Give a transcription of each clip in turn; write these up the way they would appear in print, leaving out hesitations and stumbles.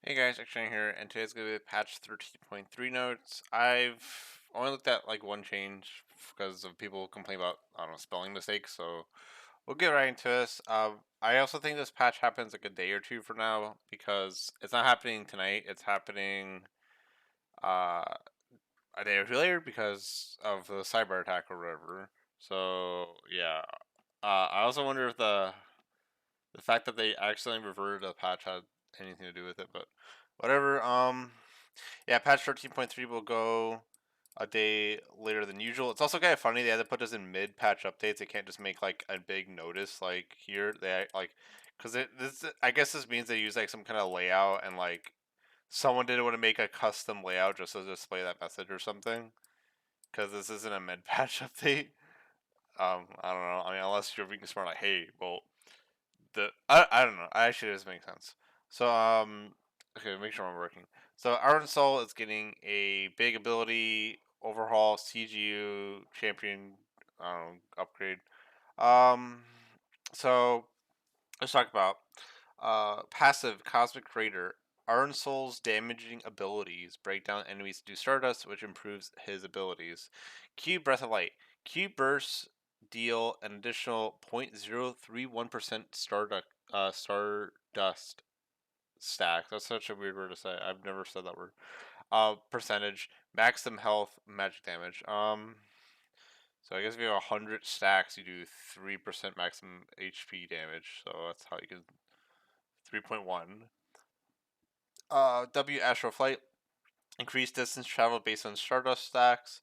Hey guys, XJ9 here, and today's gonna be patch 13.3 notes. I've only looked at like one change because of people complain about, I don't know, spelling mistakes, so we'll get right into this. I also think this patch happens like a day or two from now because it's not happening tonight, it's happening uh, a day or two later because of the cyber attack or whatever. So yeah, I also wonder if the fact that they accidentally reverted a patch had anything to do with it, but whatever. Yeah, patch 13.3 will go a day later than usual. It's also kind of funny they had to put this in mid-patch updates. They can't just make like a big notice like here. They like because this I guess this means they use like some kind of layout and like someone didn't want to make a custom layout just to display that message or something. Because this isn't a mid-patch update. I don't know. I mean, unless you're being smart, like, hey, well, I don't know. Actually, it doesn't make sense. So okay, make sure I'm working. So Iron Soul is getting a big ability overhaul, CGU champion, upgrade. Um, so let's talk about passive Cosmic Raider. Iron Soul's damaging abilities break down enemies to do Stardust, which improves his abilities. Q Breath of Light. Q bursts deal an additional 0.031% Stardust stack. That's such a weird word to say. I've never said that word. Percentage, maximum health, magic damage. So I guess if you have 100 stacks, you do 3% maximum HP damage. So that's how you can 3.1. W Astral Flight, increase distance traveled based on Stardust stacks.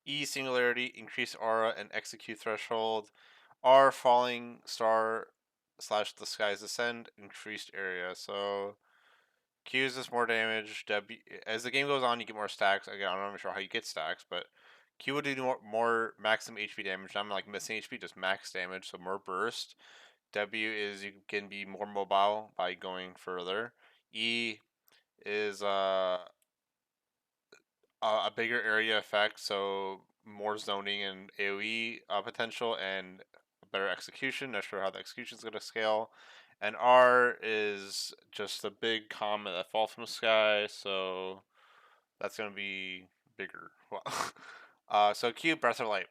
E Singularity, increase aura and execute threshold. R Falling Star slash the skies ascend, increased area. So Q is just more damage. W as the game goes on, you get more stacks. Again, I'm not even sure how you get stacks, but Q will do more maximum HP damage. I'm like missing HP, just max damage, so more burst. W is you can be more mobile by going further. E is a bigger area effect, so more zoning and AoE potential and better execution. Not sure how the execution is going to scale. And R is just a big comet that falls from the sky, so that's going to be bigger. Well, so Q, Breath of Light.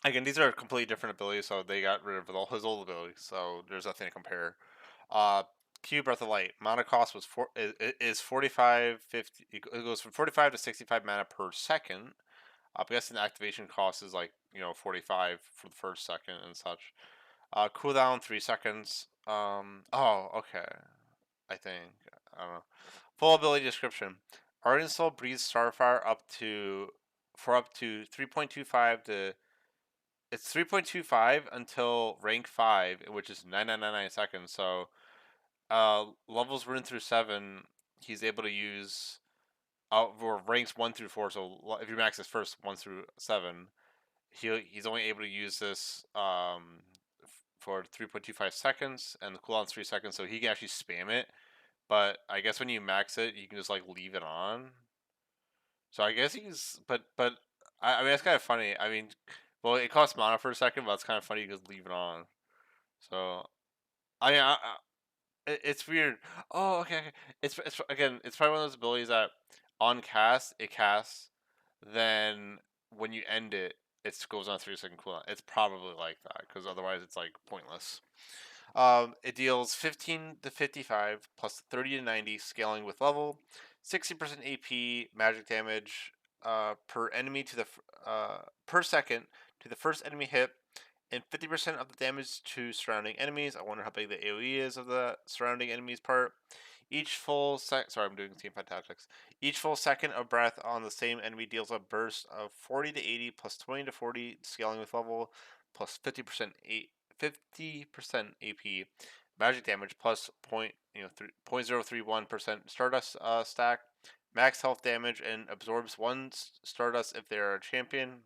Again, these are completely different abilities, so they got rid of all his old abilities, so there's nothing to compare. Uh, Q Breath of Light. Mana cost is 45, 50. It goes from 45 to 65 mana per second. I'm guessing the activation cost is like 45 for the first second and such. Cooldown 3 seconds. Oh, okay. I think I don't know. Full ability description. Ardent Soul breathes Starfire up to 3.25 to it's 3.25 until rank 5, which is 9999 seconds. So levels 1 through 7, he's able to use or ranks 1 through 4. So if you max his first 1 through 7, he's only able to use this for 3.25 seconds, and the cooldown's 3 seconds, so he can actually spam it. But I guess when you max it, you can just like leave it on. So I guess but I mean it's kind of funny. I mean, well, it costs mana for a second, but it's kind of funny you just leave it on. So it's weird. Oh, okay, okay. It's again, it's probably one of those abilities that on cast it casts, then when you end it, it goes on a 3 second cooldown. It's probably like that because otherwise it's like pointless. It deals 15 to 55 plus 30 to 90 scaling with level, 60% AP magic damage per enemy per second to the first enemy hit, and 50% of the damage to surrounding enemies. I wonder how big the AoE is of the surrounding enemies part. Each full sorry, I'm doing teamfight tactics. Each full second of breath on the same enemy deals a burst of 40 to 80 plus 20 to 40 scaling with level plus 50% AP magic damage plus 0.031% Stardust stack. Max health damage and absorbs one Stardust if they are a champion.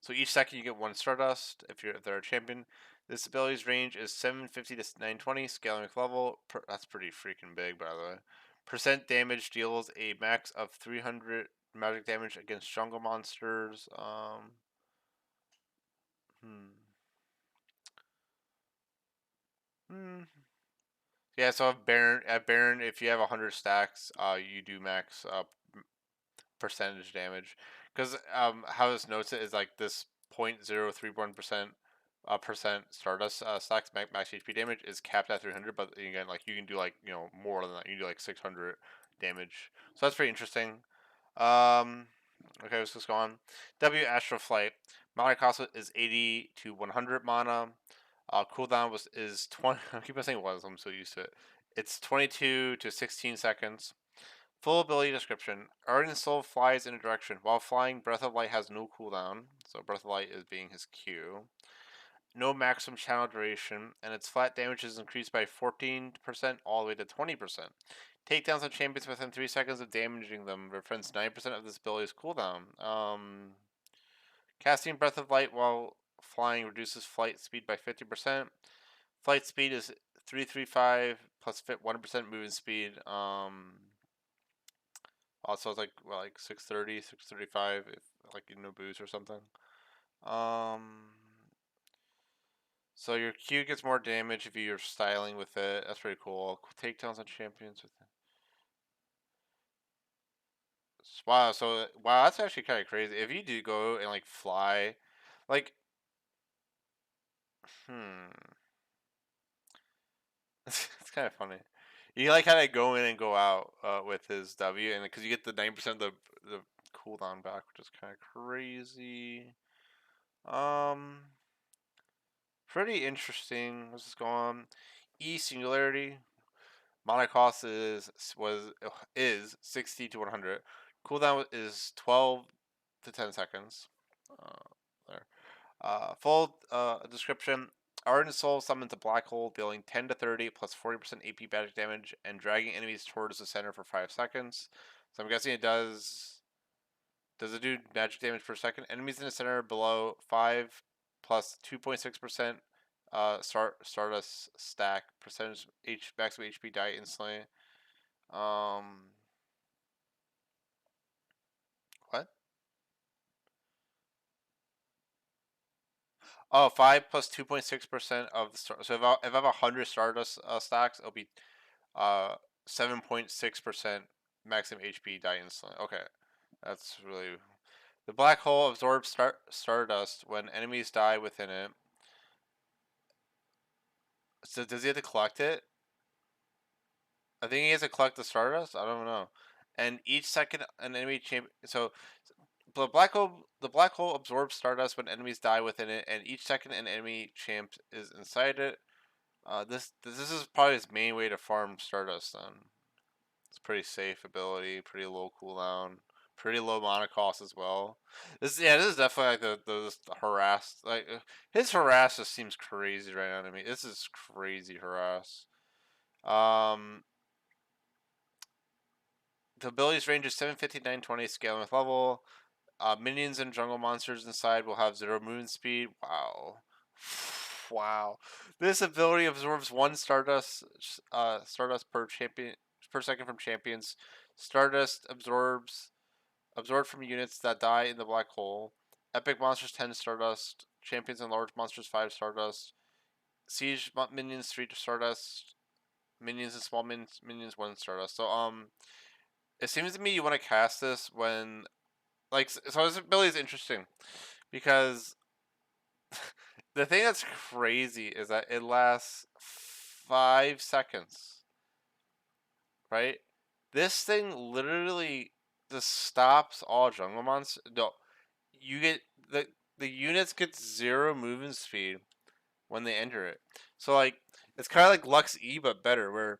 So each second you get one Stardust if they're a champion. This ability's range is 750 to 920, scaling with level. That's pretty freaking big, by the way. Percent damage deals a max of 300 magic damage against jungle monsters. Hmm. Hmm. Yeah, so at Baron, if you have 100 stacks, you do max percentage damage. Because how this notes it is like this 0.031% percent Stardust stacks max HP damage is capped at 300, but again, like you can do like more than that. You can do like 600 damage. So that's pretty interesting. Um, okay, let's just go on. W Astral Flight. Mana cost is 80 to 100 mana. Cooldown is 20. I keep on saying was. I'm so used to it. It's 22 to 16 seconds. Full ability description. Ardent Soul flies in a direction. While flying, Breath of Light has no cooldown. So Breath of Light is being his Q. No maximum channel duration, and its flat damage is increased by 14% all the way to 20%. Takedowns on champions within 3 seconds of damaging them prevents 9% of this ability's cooldown. Casting Breath of Light while flying reduces flight speed by 50%. Flight speed is 335 plus 1% movement speed. Also, it's like 630, 635 if like boost or something. Um, so your Q gets more damage if you're styling with it. That's pretty cool. Takedowns on champions with it. Wow, so wow, that's actually kind of crazy. If you do go and like fly, like, hmm, it's kind of funny. You like kind of go in and go out with his W, and because you get the 9% of the cooldown back, which is kind of crazy. Um, Pretty interesting. What's this going on? E Singularity. Mana cost is 60 to 100. Cooldown is 12 to 10 seconds. There. Full description. Ardent Soul summons a black hole, dealing 10 to 30 plus 40% AP magic damage and dragging enemies towards the center for 5 seconds. So I'm guessing it does it do magic damage per second? Enemies in the center below 5 plus 2.6% Stardust stack percentage maximum HP die instantly. Um, what? Oh, 5 plus 2.6% of the star. So if I have 100 Stardust stacks, it'll be 7.6% maximum HP die instantly. Okay, that's really. The black hole absorbs Stardust when enemies die within it. So does he have to collect it? I think he has to collect the Stardust. I don't know. And each second an enemy champ. So the black hole absorbs Stardust when enemies die within it, and each second an enemy champ is inside it. This is probably his main way to farm Stardust. Then it's pretty safe ability, pretty low cooldown, pretty low mana cost as well. This is definitely like the harass. Like his harass just seems crazy right now to me. This is crazy harass. Um, the abilities range is 750, 920, scaling with level. Minions and jungle monsters inside will have 0 movement speed. Wow. Wow. This ability absorbs 1 stardust per second from champions. Stardust absorbed from units that die in the black hole. Epic monsters 10 stardust. Champions and large monsters 5 stardust. Siege minions 3 stardust. Minions and small minions 1 stardust. So it seems to me you want to cast this when so this ability is interesting because the thing that's crazy is that it lasts 5 seconds, right? This thing literally just stops all jungle monsters. No, you get the units get 0 movement speed when they enter it. So like it's kind of like Lux E but better, where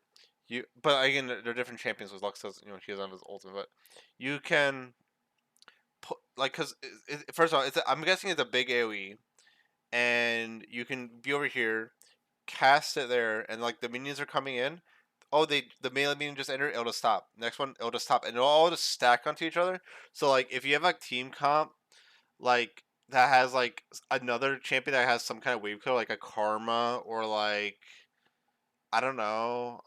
but again they're different champions. With Lux does she doesn't have his ultimate, but you can put because first of all I'm guessing it's a big AOE and you can be over here, cast it there, and like the minions are coming in. Oh, the melee minion just entered. It'll just stop. Next one, it'll just stop, and it'll all just stack onto each other. So like, if you have like team comp, like that has like another champion that has some kind of wave code, like a Karma or like I don't know,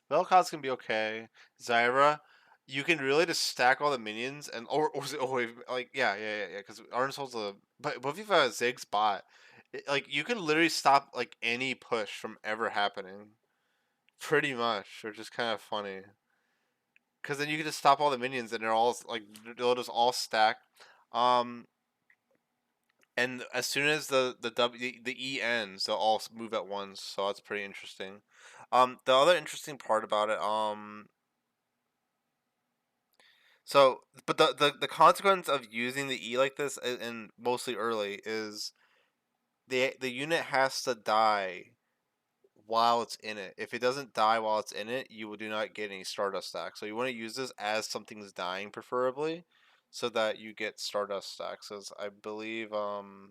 Vel'Koz can be okay. Zyra, you can really just stack all the minions and or like yeah. Because Arnsoul's a but if you have a Ziggs bot, Like you can literally stop like any push from ever happening, pretty much, which is kind of funny. Because then you can just stop all the minions, and they're all like they'll just all stack. Um, and as soon as the E ends, they'll all move at once. So that's pretty interesting. The other interesting part about it, so but the consequence of using the E like this and mostly early is the unit has to die while it's in it. If it doesn't die while it's in it, you do not get any Stardust stacks. So you want to use this as something's dying, preferably, so that you get Stardust stacks. As I believe, because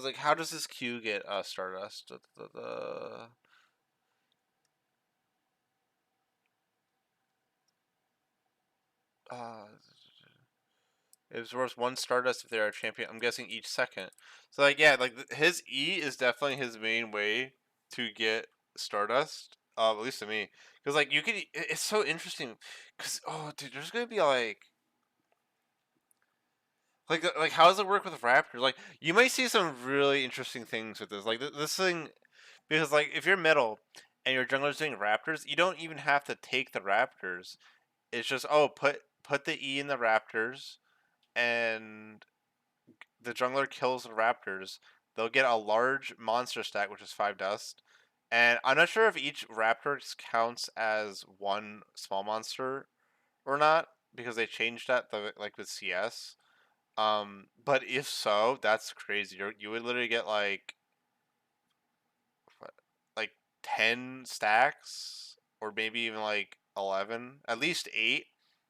like, how does this Q get Stardust? Uh, it's worth one Stardust if they're a champion. I'm guessing each second. So like, yeah, like his E is definitely his main way to get Stardust. At least to me, because like you could, it's so interesting. Because oh, dude, there's gonna be like how does it work with Raptors? Like you might see some really interesting things with this. Like this thing, because like if you're middle and your jungler's doing Raptors, you don't even have to take the Raptors. It's just put the E in the Raptors, and the jungler kills the Raptors. They'll get a large monster stack, which is 5 dust. And I'm not sure if each Raptor counts as one small monster or not because they changed that like with CS. But if so, that's crazy. You would literally get what, like 10 stacks, or maybe even like 11, at least 8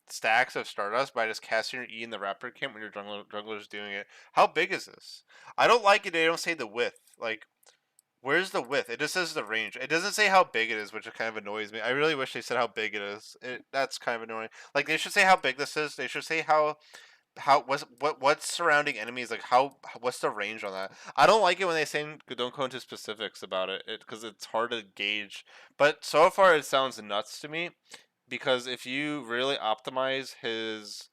stacks of Stardust by just casting your E in the Raptor camp when your jungler's doing it. How big is this? I don't like it. They don't say the width. Like, where's the width? It just says the range. It doesn't say how big it is, which kind of annoys me. I really wish they said how big it is. That's kind of annoying. Like, they should say how big this is. They should say what's surrounding enemies, like what's the range on that. I don't like it when they say don't go into specifics about it because it's hard to gauge, but so far it sounds nuts to me because if you really optimize his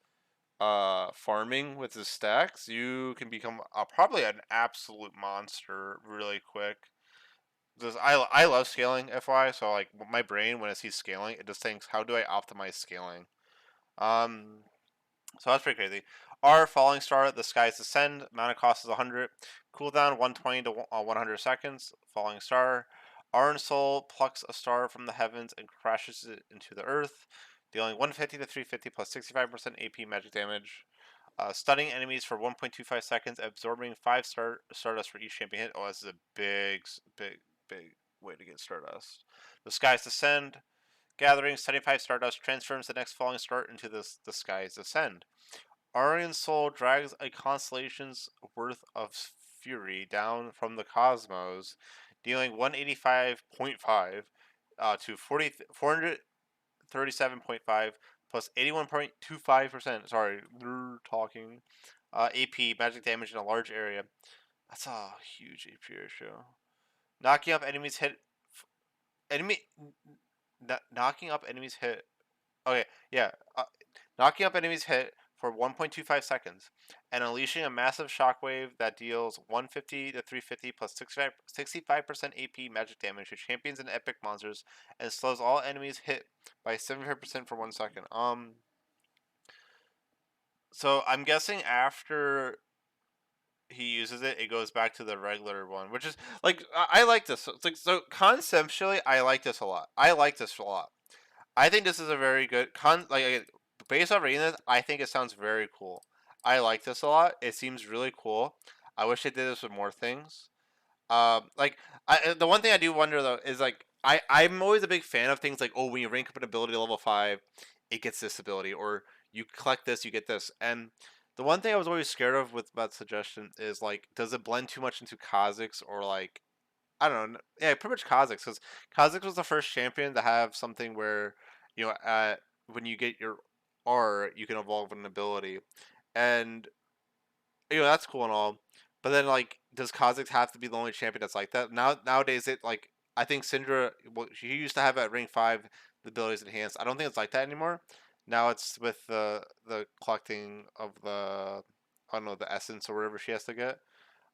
farming with his stacks, you can become probably an absolute monster really quick. Just, I love scaling, FY, so like my brain when it sees scaling it just thinks how do I optimize scaling. um so that's pretty crazy. Our Falling Star, the skies descend. Mana cost is 100. Cooldown 120 to 100 seconds. Falling Star. Iron Soul plucks a star from the heavens and crashes it into the earth, dealing 150 to 350 plus 65% AP magic damage. Stunning enemies for 1.25 seconds, absorbing 5 Stardust for each champion hit. Oh, this is a big way to get Stardust. The skies descend. Gathering 75 Stardust transforms the next falling star into the skies descend. Aryan Soul drags a constellation's worth of fury down from the cosmos, dealing 185.5 to 437.5 plus 81.25%. Sorry, talking. AP magic damage in a large area. That's a huge AP ratio. Knocking up enemies hit. Enemy. Knocking up enemies hit. Okay, yeah. Knocking up enemies hit for 1.25 seconds, and unleashing a massive shockwave that deals 150 to 350 plus 65% AP magic damage to champions and epic monsters, and slows all enemies hit by 75% for 1 second. So I'm guessing after he uses it, it goes back to the regular one, which is like I like this. So it's like so conceptually, I like this a lot. I like this a lot. I think this is a very good based on reading this. I think it sounds very cool. I like this a lot. It seems really cool. I wish they did this with more things. Like the one thing I do wonder though is like I'm always a big fan of things like, oh, when you rank up an ability to level 5, it gets this ability, or you collect this, you get this. And the one thing I was always scared of with that suggestion is like, does it blend too much into Kha'Zix, or like I don't know. Yeah, pretty much Kha'Zix, because Kha'Zix was the first champion to have something where, you know, when you get your R, you can evolve an ability, and that's cool and all. But then, like, does Kha'Zix have to be the only champion that's like that? Nowadays, it like I think Syndra. Well, she used to have at Ring 5 the abilities enhanced. I don't think it's like that anymore. Now it's with the collecting of the I don't know, the essence or whatever she has to get.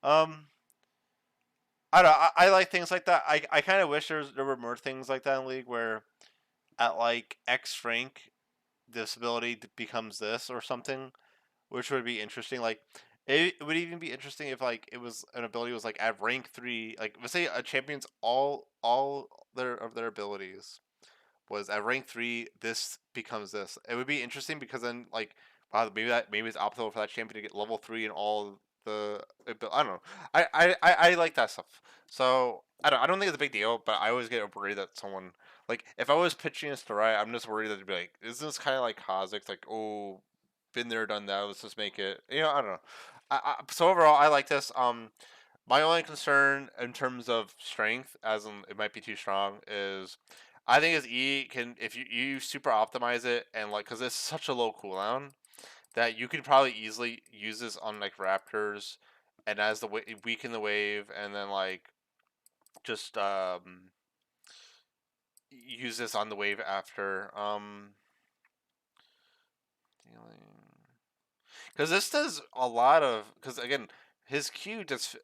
Um, I don't know. I like things like that. I kind of wish there were more things like that in League where at like X rank this ability becomes this or something, which would be interesting. Like it would even be interesting if like it was an ability was like at rank 3, like let's say a champion's all their abilities was at rank 3, this becomes this. It would be interesting because then like wow, maybe it's optimal for that champion to get level 3 and all the I don't know. I like that stuff. So I don't think it's a big deal, but I always get worried that someone like if I was pitching this to Riot, I'm just worried that they'd be like, isn't this kind of like Kha'Zix? Like, oh, been there, done that. Let's just make it. I don't know. So overall, I like this. My only concern in terms of strength, as in it might be too strong, is I think his E can if you super optimize it and like because it's such a low cooldown that you could probably easily use this on like Raptors, and as the weaken the wave, and then like just use this on the wave after because this does a lot of because again his Q does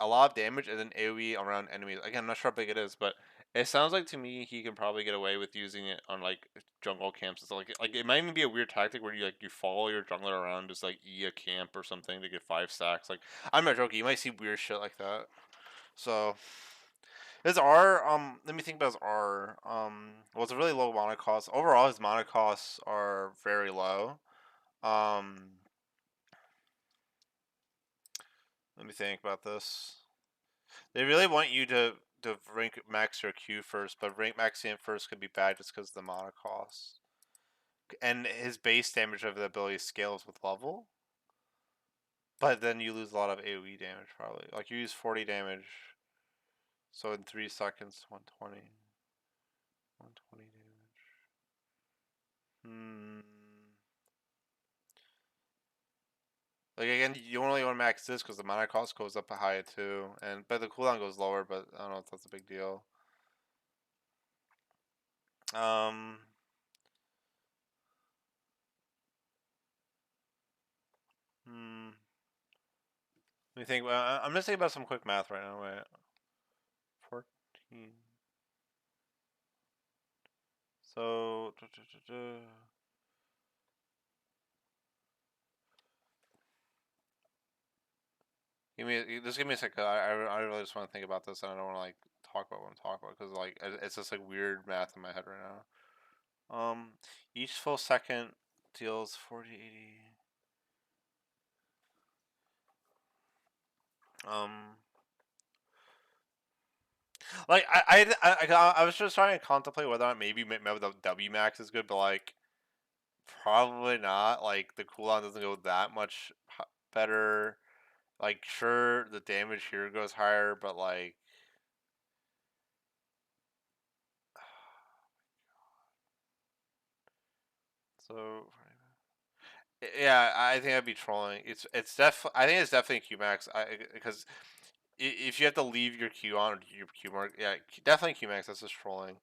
a lot of damage and then AoE around enemies. Again, I'm not sure how big it is, but it sounds like to me he can probably get away with using it on like jungle camps and stuff. Like it might even be a weird tactic where you follow your jungler around just like E a camp or something to get 5 stacks. Like I'm not joking, you might see weird shit like that. So his R, let me think about his R. Well, it's a really low mana cost. Overall, his mana costs are very low. Um, Let me think about this. They really want you to rank max your Q first, but rank maxing it first could be bad just because of the mana cost. And his base damage of the ability scales with level, but then you lose a lot of AoE damage probably. Like you use 40 damage, so in 3 seconds, 120, 120 damage. Hmm. Like again, you only want to max this because the mana cost goes up higher too, and but the cooldown goes lower. But I don't know if that's a big deal. Um, hmm. Let me think. I'm just thinking about some quick math right now. Wait, 14. So, give me a second. I really just want to think about this, and I don't want to like talk about what I'm talking about because like it's just like weird math in my head right now. Each full second deals 40, 80. Um, like I was just trying to contemplate whether or not maybe the W max is good, but like probably not. Like the cooldown doesn't go that much better. Like sure the damage here goes higher, but like so yeah, I think I'd be trolling. I think it's definitely Q max. Because if you have to leave your Q on or do your Q mark, yeah, definitely Q max. That's just trolling.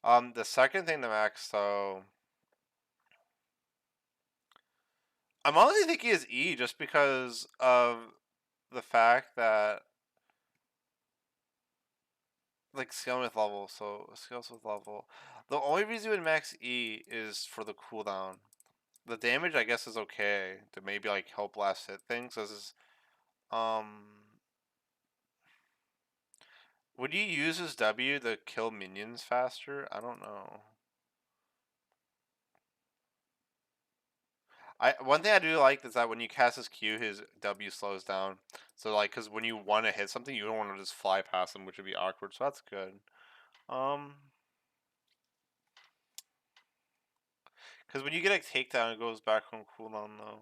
The second thing to max though, I'm honestly thinking is E just because of the fact that like scaling with level. So scales with level. The only reason you would max E is for the cooldown. The damage I guess is okay to maybe like help last hit things. This is um. Would you use his W to kill minions faster? I don't know. I one thing I do like is that when you cast his Q, his W slows down. So like, cause when you want to hit something, you don't want to just fly past him, which would be awkward. So that's good. Um, cause when you get a takedown, it goes back on cooldown though.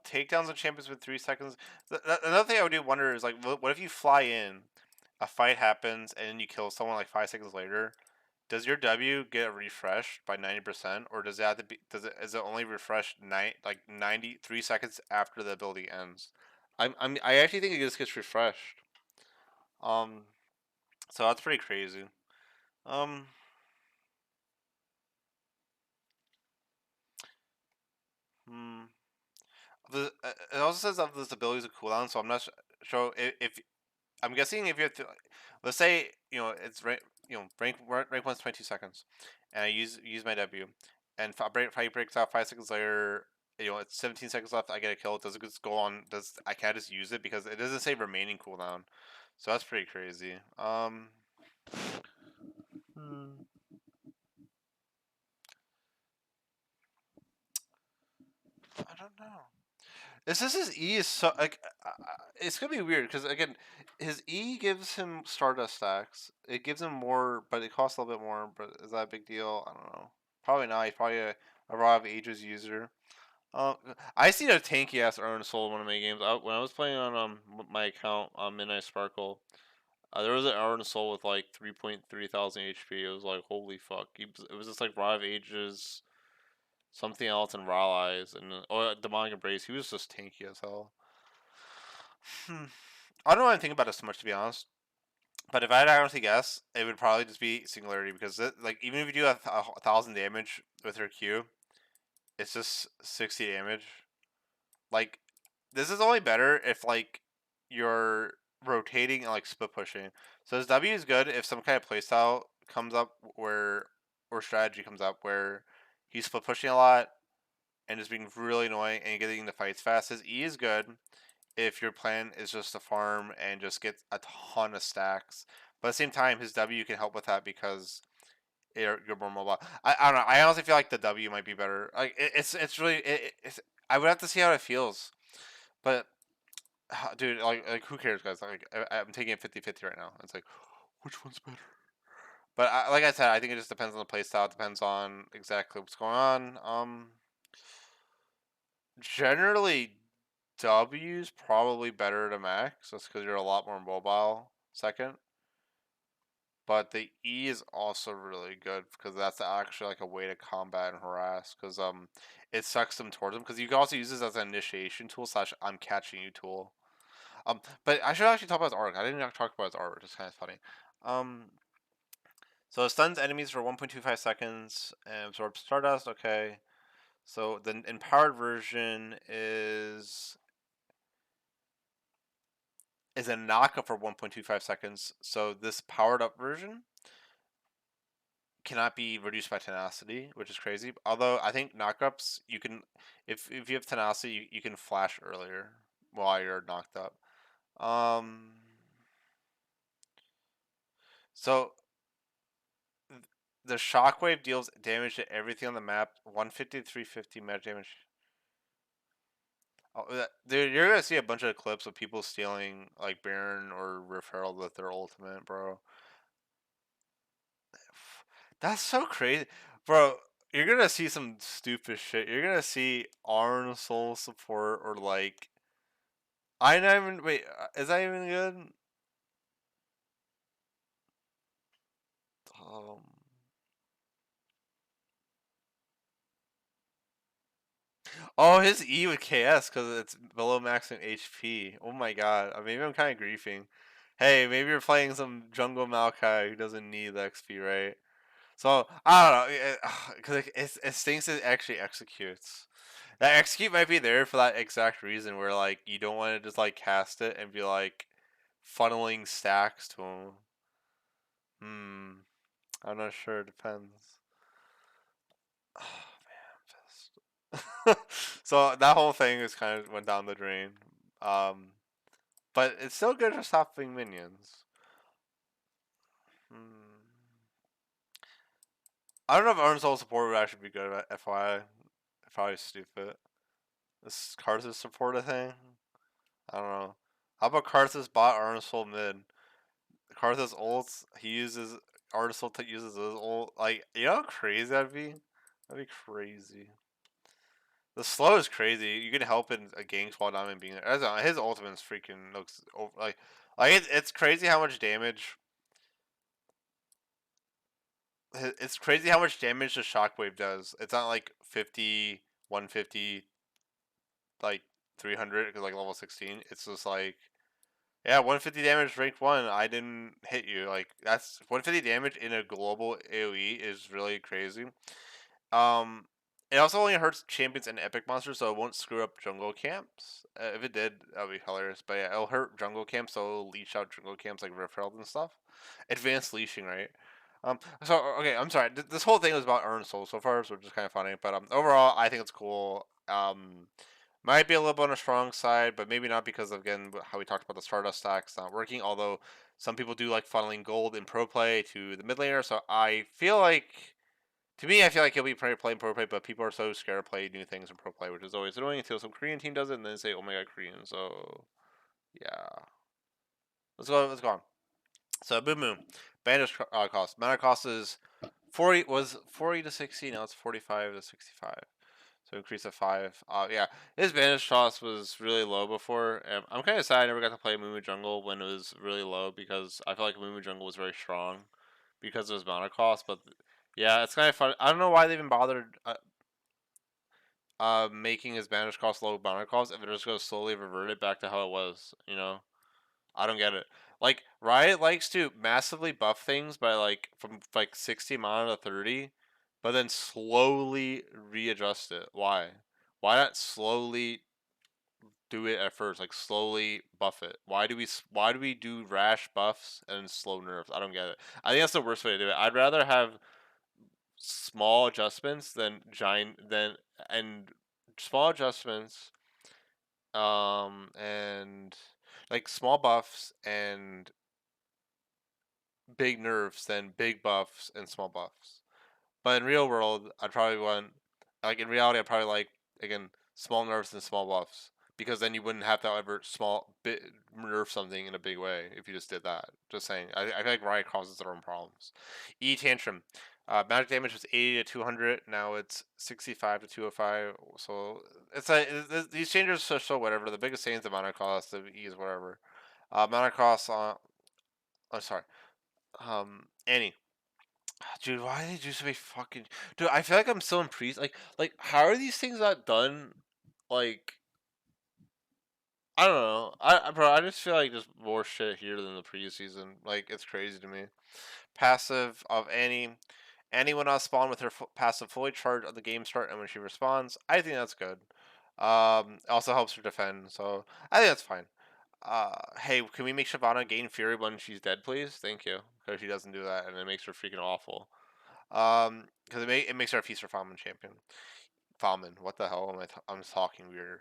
Takedowns on champions with 3 seconds. Another thing I would do wonder is like, what if you fly in, a fight happens, and then you kill someone like 5 seconds later? Does your W get refreshed by 90%, or does it have to be? Is it only refreshed 93 seconds after the ability ends? I actually think it just gets refreshed. Um, so that's pretty crazy. Um, it also says of this ability's a cooldown, so I'm not sure if I'm guessing if you have to, let's say it's rank one's 22 seconds, and I use my W, and fight breaks out 5 seconds later. It's 17 seconds left. I get a kill. Does it just go on? Does I can't just use it because it doesn't say remaining cooldown, so that's pretty crazy. Hmm, I don't know. It's just his E is so like it's gonna be weird because again, his E gives him Stardust stacks. It gives him more, but it costs a little bit more. But is that a big deal? I don't know. Probably not. He's probably a raw of ages user. I seen a tanky ass Earn Soul in one of my games. When I was playing on my account on Midnight Sparkle, there was an Earn Soul with like 3.3 thousand HP. It was like holy fuck. It was just like raw of ages, something else, and raw eyes, and demonic embrace. He was just tanky as hell. Hmm. I don't know anything about it so much to be honest. But if I had to honestly guess, it would probably just be singularity because like even if you do a thousand damage with her Q, it's just 60 damage. Like this is only better if like you're rotating and like split pushing. So his W is good if some kind of playstyle comes up where or strategy comes up where he's split pushing a lot and just being really annoying and getting the fights fast. His E is good if your plan is just to farm and just get a ton of stacks. But at the same time, his W can help with that because you're more mobile. I don't know. I honestly feel like the W might be better. Like it's really it's. I would have to see how it feels. But dude, like who cares, guys? Like I'm taking it 50-50 right now. It's like which one's better? But like I said, I think it just depends on the playstyle. It depends on exactly what's going on. Generally W's probably better to max, just because you're a lot more mobile. Second, but the E is also really good because that's actually like a way to combat and harass. Because it sucks them towards them. Because you can also use this as an initiation tool slash I'm catching you tool. But I should actually talk about his arc. I didn't talk about his arc, which is kind of funny. Um, so it stuns enemies for 1.25 seconds and absorbs Stardust. Okay. So the empowered version is a knockup for 1.25 seconds. So this powered up version cannot be reduced by tenacity, which is crazy. Although I think knockups you can, if you have tenacity, you can flash earlier while you're knocked up. Um, so the shockwave deals damage to everything on the map. 150 to 350 magic damage. Oh, dude, you're gonna see a bunch of clips of people stealing like Baron or Rift Herald with their ultimate, bro. That's so crazy, bro. You're gonna see some stupid shit. You're gonna see Arn Soul support or like I not even wait. Is that even good? Um. Oh, his E with KS because it's below maximum HP. Oh my god. Maybe I'm kind of griefing. Hey, maybe you're playing some jungle Maokai who doesn't need the XP, right? So I don't know, because it stinks it actually executes. That execute might be there for that exact reason, where like you don't want to just like cast it and be like funneling stacks to him. Hmm, I'm not sure. It depends. Oh man, so that whole thing is kind of went down the drain. Um, but it's still good for stopping minions. Hmm. I don't know if Earn Soul support would actually be good at FYI. Probably stupid. This Karthus support a thing? I don't know. How about Karthus bot Arnisoul mid? Karthus ults, he uses Arnisoul uses his ult. Like, you know how crazy that'd be? That'd be crazy. The slow is crazy. You can help in a gang while not even being there. His ultimate is freaking looks like it's crazy how much damage. It's crazy how much damage the shockwave does. It's not like 50, 150, like 300 because like level 16. It's just like yeah, 150 damage rank 1. I didn't hit you. Like that's 150 damage in a global AoE is really crazy. Um It also only hurts champions and epic monsters, so it won't screw up jungle camps. If it did, that would be hilarious. But yeah, it'll hurt jungle camps, so it'll leash out jungle camps like Rift Herald and stuff. Advanced leashing, right? So okay, I'm sorry. This whole thing was about earned souls so far, so which is kind of funny. But overall, I think it's cool. Might be a little bit on the strong side, but maybe not because of, again, how we talked about the Stardust stacks not working. Although some people do like funneling gold in pro play to the mid laner, so I feel like, to me, I feel like he'll be playing pro play, but people are so scared to play new things in pro play, which is always annoying until some Korean team does it and then say, "Oh my god, Korean." So yeah, let's go. Let's go on. So boom, boom. Bandage cost. Mana cost is 40 to 60. Now it's 45 to 65. So increase of 5. Yeah, his bandage cost was really low before. And I'm kind of sad I never got to play Mumu Jungle when it was really low because I feel like Mumu Jungle was very strong because of his mana cost. But yeah, it's kind of fun. I don't know why they even bothered making his bandage cost low mana cost if it just goes slowly revert it back to how it was. I don't get it. Like Riot likes to massively buff things by like from like 60 mana to 30, but then slowly readjust it. Why? Why not slowly do it at first? Like slowly buff it. Why do we do rash buffs and slow nerfs? I don't get it. I think that's the worst way to do it. I'd rather have small adjustments than giant than and small adjustments and like small buffs and big nerfs than big buffs and small buffs. But in real world, I'd probably want, like in reality, I'd probably like, again, small nerfs and small buffs because then you wouldn't have to ever nerf something in a big way if you just did that. Just saying, I feel like Riot causes their own problems. E Tantrum. Magic damage was 80 to 200. Now it's 65 to 205. So it's like these changes are so whatever. The biggest thing is the mana cost. The E is whatever. Mana cost on. I'm sorry. Annie. Dude, why did they do so many fucking? Dude, I feel like I'm so impressed. Like, how are these things not done? Like, I don't know. Bro, I just feel like there's more shit here than the previous season. Like, it's crazy to me. Passive of Annie. Annie when I spawn with her passive fully charged at the game start, and when she responds, I think that's good. Also helps her defend, so I think that's fine. Hey, can we make Shyvana gain Fury when she's dead, please? Thank you, because she doesn't do that, and it makes her freaking awful. Because it makes her a feast or famine champion. Famine. What the hell am I? I'm talking weird.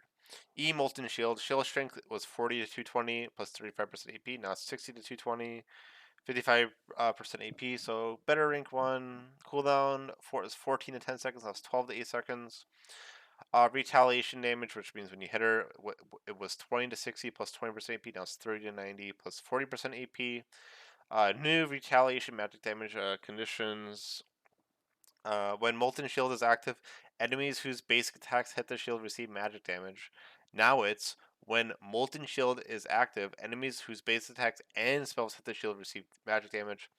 E Molten Shield. Shield strength was 40 to 220 plus 35% AP. Now it's 60 to 220, 55% AP. So better rank one. Cooldown is 14 to 10 seconds. Now it's 12 to 8 seconds. Retaliation damage, which means when you hit her, it was 20 to 60 plus 20% AP. Now it's 30 to 90 plus 40% AP. New retaliation magic damage conditions. When Molten Shield is active, enemies whose basic attacks hit the shield receive magic damage. Now it's when Molten Shield is active, enemies whose base attacks and spells hit the shield receive magic damage.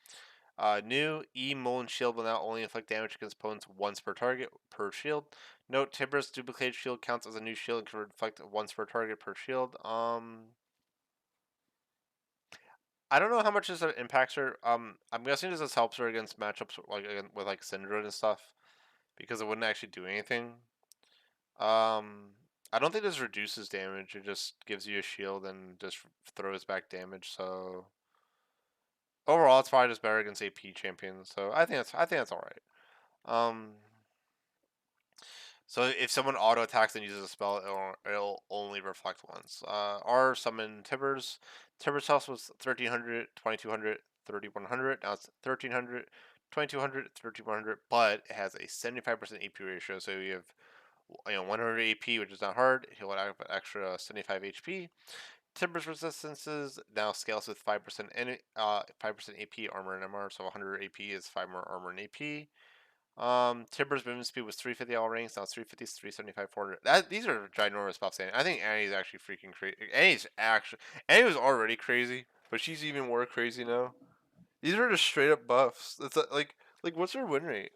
New E Molten Shield will now only inflict damage against opponents once per target per shield. Note: Tibra's duplicated shield counts as a new shield and can reflect once per target per shield. I don't know how much this impacts her. I'm guessing this helps her against matchups like with like Syndra and stuff because it wouldn't actually do anything. Um, I don't think this reduces damage. It just gives you a shield and just throws back damage. So overall, it's probably just better against AP champions. So I think that's all right. Um, so if someone auto attacks and uses a spell, it'll only reflect once. R summon Tibbers. Tibbers house was 1300, 2200, 3100. Now it's 1300, 2200, 3100, but it has a 75% AP ratio. So you have 100 AP, which is not hard. He'll have an extra 75 HP. Timbers resistances now scales with 5% 5% AP armor and MR, so 100 AP is 5 more armor and AP. Timbers movement speed was 350 all ranks, now it's 350, 375, 400. These are ginormous buffs. I think Annie's actually freaking crazy. Annie was already crazy, but she's even more crazy now. These are just straight up buffs. It's like what's her win rate?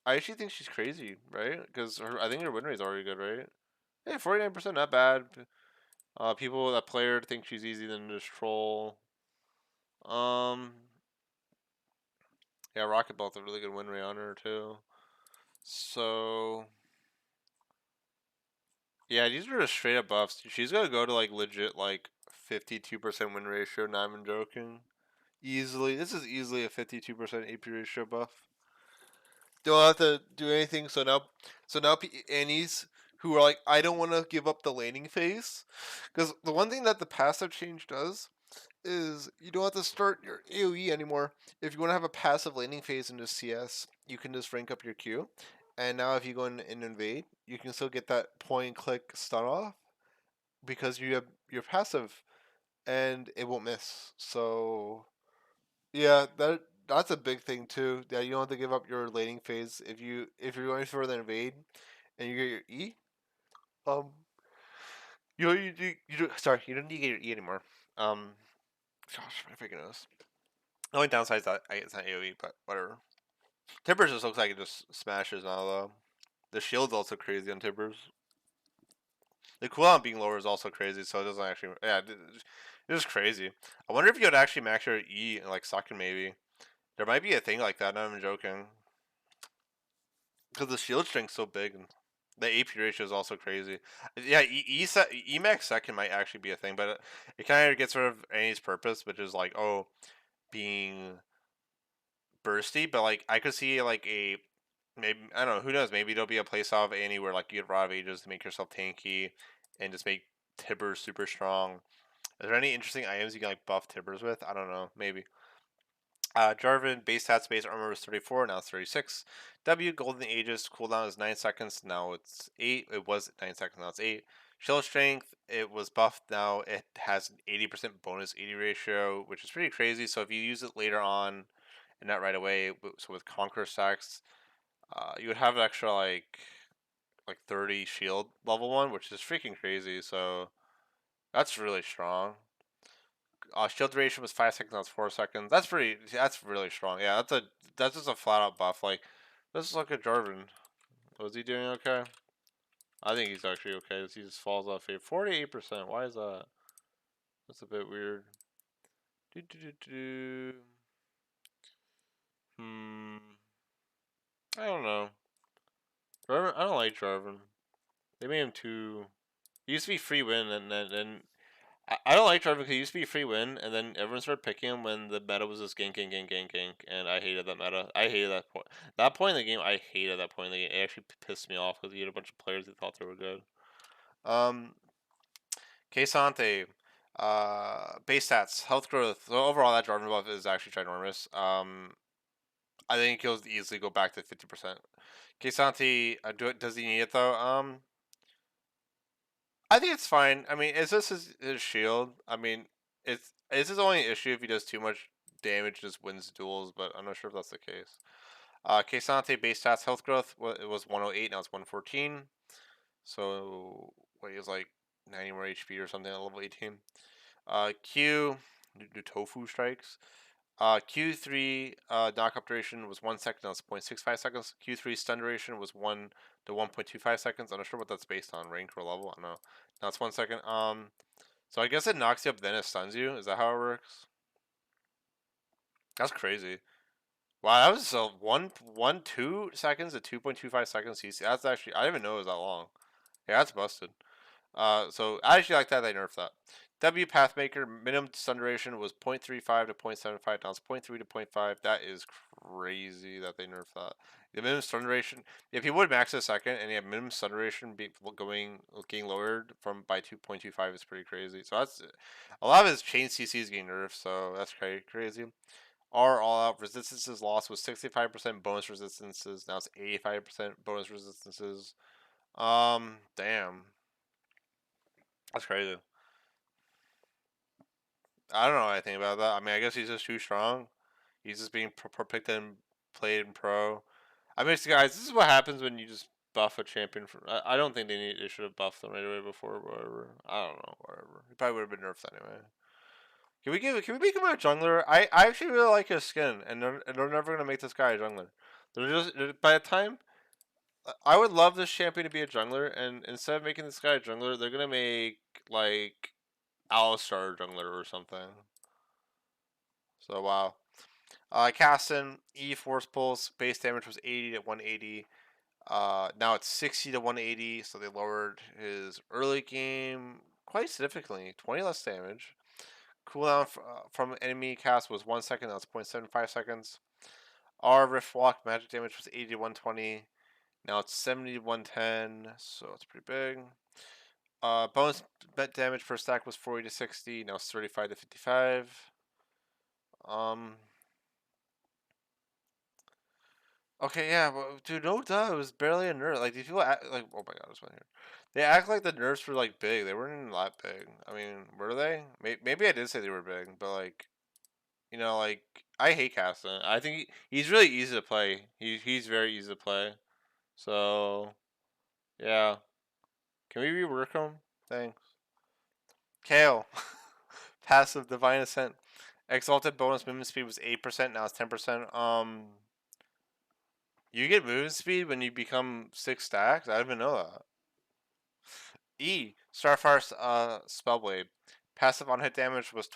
I actually think she's crazy, right? Because I think her win rate is already good, right? Hey, 49%, not bad. People that play her think she's easy than just troll. Um, yeah, Rocket Belt's a really good win rate on her too. So Yeah, these are just straight up buffs. She's gonna go to like legit like 52% win ratio. Not even joking. Easily, this is easily a 52% AP ratio buff. Don't have to do anything. So now Annies who are like, I don't want to give up the laning phase, because the one thing that the passive change does is you don't have to start your AOE anymore. If you want to have a passive laning phase into CS, you can just rank up your Q. And now if you go in and invade, you can still get that point and click stun off because you have your passive and it won't miss. So yeah, that's a big thing too. That you don't have to give up your laning phase if you're going for the invade and you get your E. Um, sorry, you don't need to get your E anymore. Gosh, my freaking nose. The only downside is that it's not AOE, but whatever. Tibbers just looks like it just smashes now though. The shield's also crazy on Tibbers. The cooldown being lower is also crazy, so it doesn't actually. Yeah, it's just crazy. I wonder if you would actually max your E and like second maybe. There might be a thing like that. Not even joking. Because the shield strength's so big and the AP ratio is also crazy. Yeah, Emax second might actually be a thing, but it kind of gets rid of Annie's purpose, which is like, oh, being bursty. But like, I could see like a maybe I don't know, who knows? Maybe there'll be a playstyle of Annie where like you get Rod of Ages to make yourself tanky and just make Tibbers super strong. Is there any interesting items you can like buff Tibbers with? I don't know, maybe. Jarvan, base stats, base armor was 34, now it's 36. W, Golden Ages, cooldown is 9 seconds, now it's 8. It was 9 seconds, now it's 8. Shield Strength, it was buffed, now it has an 80% bonus 80 ratio, which is pretty crazy. So if you use it later on and not right away, so with Conquer stacks, you would have an extra like 30 shield level 1, which is freaking crazy. So that's really strong. Shield duration was 5 seconds. Now it's 4 seconds. That's pretty. That's really strong. Yeah, that's just a flat out buff. Like, let's look at Jarvan. Was he doing okay? I think he's actually okay. He just falls off 48%. Why is that? That's a bit weird. Do, do, do, do. Hmm. I don't know. Jarvan. I don't like Jarvan. They made him too. He used to be free win, and I don't like Jarvan because he used to be free win, and then everyone started picking him when the meta was just gank, gank, gank, gank, gank, and I hated that meta. I hated that point. That point in the game, I hated that point in the game. It actually pissed me off because he had a bunch of players that thought they were good. Um, Kesante, base stats, health growth. So overall, that Jarvan buff is actually ginormous. I think he'll easily go back to 50%. Kesante, does he need it though? I think it's fine. I mean, is this his shield? I mean, it's his only issue if he does too much damage, just wins duels, but I'm not sure if that's the case. Kesante base stats health growth it was 108, now it's 114. So what, he has like 90 more HP or something at level 18. Q, do tofu strikes. Q3 knockup duration was 1 second. Now it's 0.65 seconds. Q3 stun duration was 1 to 1.25 seconds. I'm not sure what that's based on, rank or level. I don't know. Now it's 1 second. So I guess it knocks you up, then it stuns you. Is that how it works? That's crazy. Wow, that was 2 seconds to 2.25 seconds CC. That's actually, I didn't even know it was that long. Yeah, that's busted. So I actually like that they nerfed that. W Pathmaker minimum stun duration was 0.35 to 0.75. Now it's 0.3 to 0.5. That is crazy that they nerfed that. The minimum stun duration, if you would max a second and you have minimum stun duration getting lowered from by 2.25 is pretty crazy. So that's a lot of his chain CCs getting nerfed. So that's crazy. R all out resistances lost was 65% bonus resistances. Now it's 85% bonus resistances. Damn. That's crazy. I don't know anything about that. I mean, I guess he's just too strong. He's just being picked and played in pro. I mean, guys, this is what happens when you just buff a champion. I don't think they should have buffed them right away before, or whatever. I don't know, whatever. He probably would have been nerfed anyway. Can we make him a jungler? I actually really like his skin, and they're never gonna make this guy a jungler. By the time I would love this champion to be a jungler, and instead of making this guy a jungler, they're gonna make like Alistar jungler or something. So wow. Casson E Force Pulse base damage was 80 to 180. Now it's 60 to 180, so they lowered his early game quite significantly. 20 less damage. Cooldown from enemy cast was 1 second. That's 0.75 seconds. Our Rift Walk magic damage was 80 to 120. Now it's 70 to 110, so it's pretty big. Bonus bet damage per stack was 40 to 60. Now it's 35 to 55. Um. Okay, yeah, but dude, no duh, it was barely a nerf. Like, these people act like, oh my god, this one here. They act like the nerfs were like big. They weren't even that big. I mean, were they? Maybe I did say they were big, but like, like I hate Caston. I think he's really easy to play. He's very easy to play. So yeah, can we rework him? Thanks. Kale, passive divine ascent, exalted bonus movement speed was 8%. Now it's 10%. You get movement speed when you become 6 stacks. I didn't even know that. E. Starfire's Spellblade. Passive on hit damage was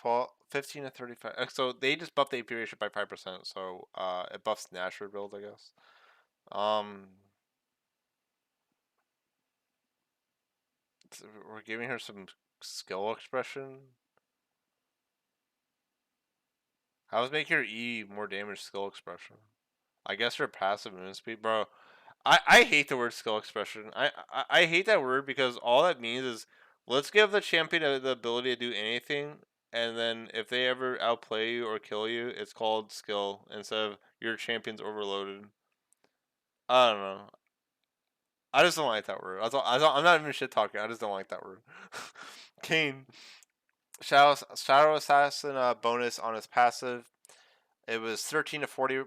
15 to 35. So they just buffed the AP ratio by 5%. So it buffs Nashor build, I guess. Um, we're giving her some skill expression. How does make your E more damage skill expression? I guess her passive movement speed, bro. I hate the word skill expression. I hate that word because all that means is let's give the champion the ability to do anything, and then if they ever outplay you or kill you, it's called skill instead of your champion's overloaded. I don't know. I just don't like that word. I'm not even shit talking. I just don't like that word. Kane, Shadow Assassin bonus on his passive. It was 13 to 40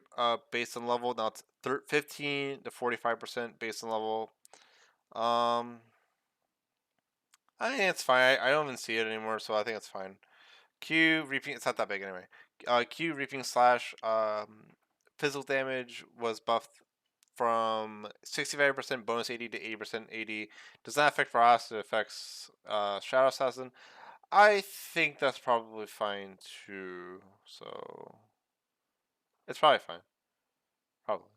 based on level. Now it's 15 to 45% based on level. I think it's fine. I don't even see it anymore, so I think it's fine. Q reaping. It's not that big anyway. Q reaping slash physical damage was buffed from 65% bonus 80 to 80% 80. Does not affect Frost. It affects Shadow Assassin. I think that's probably fine too. So it's probably fine. Probably.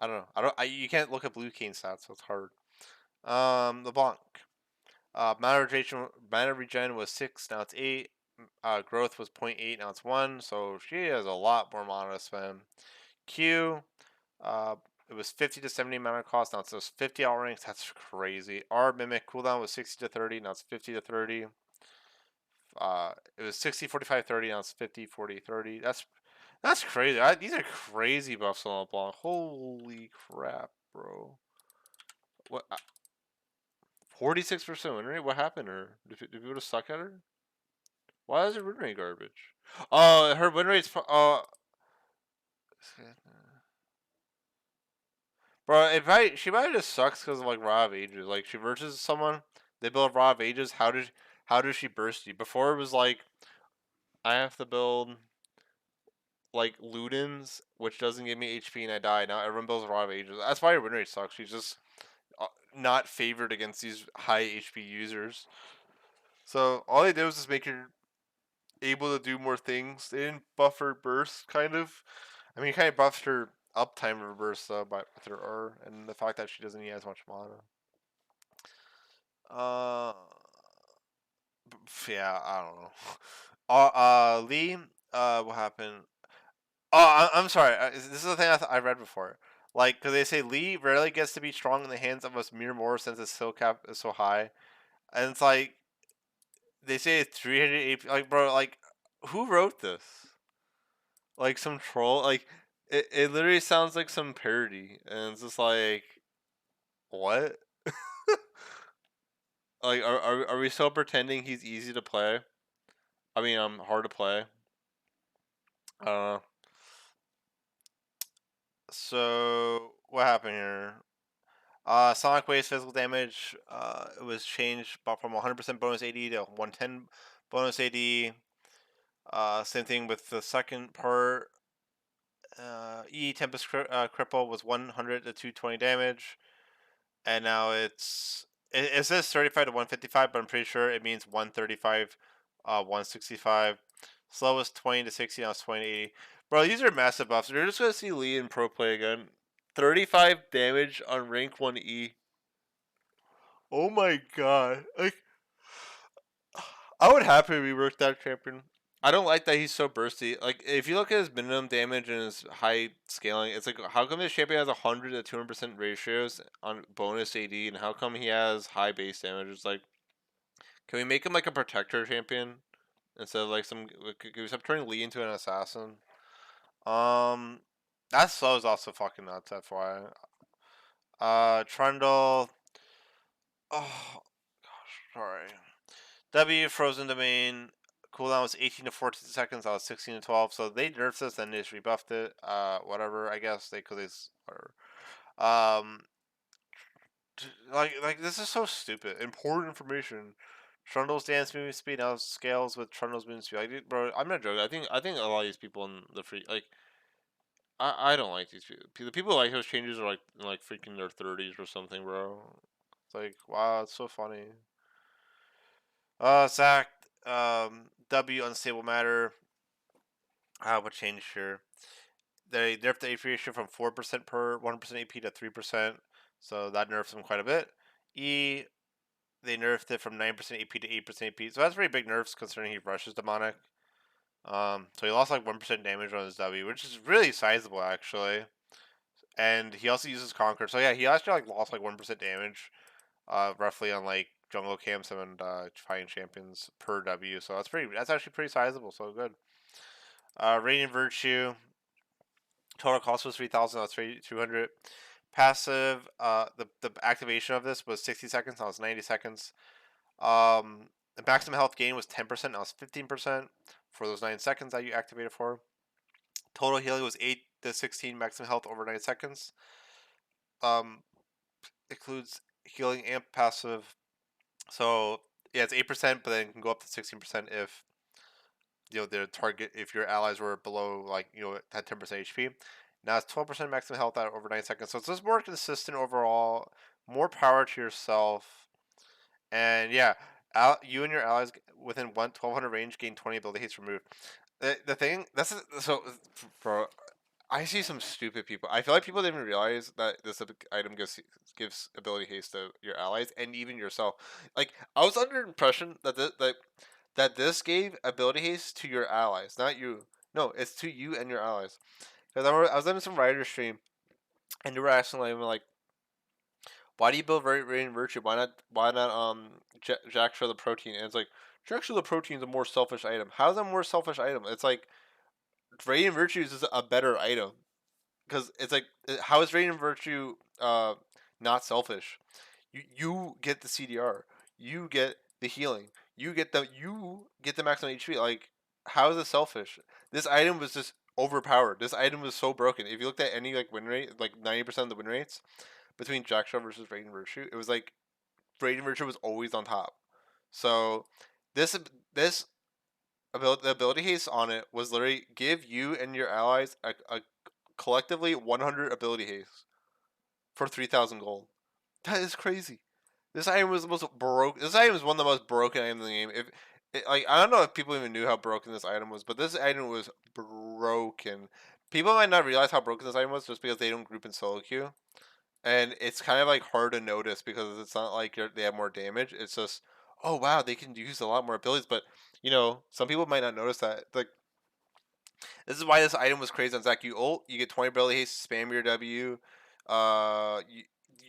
I don't know. You can't look at Blue Cane stats, so it's hard. LeBlanc. Mana regen was 6, now it's 8. Growth was 0.8, now it's 1. So she has a lot more mana to spend. Q, uh, it was 50 to 70 mana cost, now it's just 50 outranks. That's crazy. R Mimic cooldown was 60 to 30, now it's 50 to 30. It was 60, 45, 30, now it's 50, 40, 30. That's crazy. These are crazy buffs on LeBlanc. Holy crap, bro. What? 46% win rate? What happened to her? Did people just suck at her? Why is her win rate garbage? Oh, her win rate's. Bro, she might just sucks because of like Raw of Ages. Like she versus someone, they build Raw of Ages. How does she burst you? Before it was like I have to build like Ludens, which doesn't give me HP and I die. Now everyone builds Raw of Ages. That's why her win rate sucks. She's just not favored against these high HP users. So all they did was just make her able to do more things. They didn't buff her burst, kind of. I mean, kind of buffed her uptime of her burst though, with her R and the fact that she doesn't need as much mana. Uh, yeah, I don't know. Lee, what happened? Oh, I'm sorry. This is the thing I read before. Like, because they say Lee rarely gets to be strong in the hands of a mere mortal since his skill cap is so high, and it's like they say it's 300 AP. Like, bro, like, who wrote this? Like some troll. Like it literally sounds like some parody, and it's just like what? Like are we still pretending he's easy to play? I mean, hard to play. I don't know. So what happened here? Sonic Wave's physical damage. It was changed from 100% bonus AD to 110 bonus AD. Same thing with the second part. Tempest Cripple was 100 to 220 damage. And now it says 35 to 155, but I'm pretty sure it means 135, 165. Slowest 20 to 60, now it's 20 to 80. Bro, these are massive buffs. You're just gonna see Lee in pro play again. 35 damage on rank 1E. Oh my god. Like, I would happily rework that champion. I don't like that he's so bursty. Like, if you look at his minimum damage and his high scaling, it's like, how come this champion has 100 to 200% ratios on bonus AD, and how come he has high base damage? It's like, can we make him like a protector champion instead of like some? Can we stop turning Lee into an assassin? Um, that slow is also fucking nuts. That's why. Trundle. Oh gosh, sorry. W frozen domain cooldown was 18 to 14 seconds. I was 16 to 12. So they nerfed this and they just rebuffed it. Whatever. I guess they could. Whatever. Um, like this is so stupid. Important information. Trundle's dance movement speed now scales with Trundle's movement speed. Like, bro, I'm not joking. I think a lot of these people in the free like I don't like these people. The people who like those changes are like in like freaking their 30s or something, bro. It's like wow, it's so funny. Zach, W unstable matter. What changed here? They nerfed the AP ratio from 4% per 1% AP to 3%, so that nerfs them quite a bit. E, they nerfed it from 9% AP to 8% AP, so that's pretty big nerfs considering he rushes demonic. So he lost like 1% damage on his W, which is really sizable actually. And he also uses Conquer, so yeah, he actually like lost like 1% damage, roughly on like jungle camps and fighting champions per W. So that's actually pretty sizable. So good. Radiant Virtue. Total cost was 3,000. That's 200. Passive. The activation of this was 60 seconds. That was 90 seconds. The maximum health gain was 10%. That was 15% for those 9 seconds that you activated for. Total healing was 8 to 16 maximum health over 9 seconds. Um, includes healing amp passive. So yeah, it's 8%, but then it can go up to 16% if their target if your allies were below like had 10% HP. Now it's 12% maximum health at over 9 seconds. So it's just more consistent overall. More power to yourself. And yeah, you and your allies within 1,200 range gain 20 ability haste removed. The thing that's so bro. I see some stupid people. I feel like people didn't even realize that this item gives ability haste to your allies and even yourself. Like I was under the impression that this gave ability haste to your allies, not you. No, it's to you and your allies. Because I was in some writer stream, and they were asking like, why do you build Radiant Virtue? Why not Jack for the protein? And it's like Jack for the protein is a more selfish item. How is that a more selfish item? It's like Radiant Virtue is a better item because it's like how is Radiant Virtue not selfish? You get the CDR, you get the healing, you get the maximum HP. Like how is it selfish? This item was just overpowered. This item was so broken. If you looked at any like win rate, like 90% of the win rates between Jackstraw versus Radiant Virtue, it was like Radiant Virtue was always on top. So this this the ability haste on it was literally give you and your allies a collectively 100 ability haste for 3,000 gold. That is crazy. This item was the most broke. This item is one of the most broken items in the game. Like I don't know if people even knew how broken this item was, but this item was broken. People might not realize how broken this item was just because they don't group in solo queue, and it's kind of like hard to notice because it's not like they have more damage. It's just oh wow they can use a lot more abilities, but some people might not notice that. Like this is why this item was crazy on Zach. You ult, you get 20 ability haste, spam your W.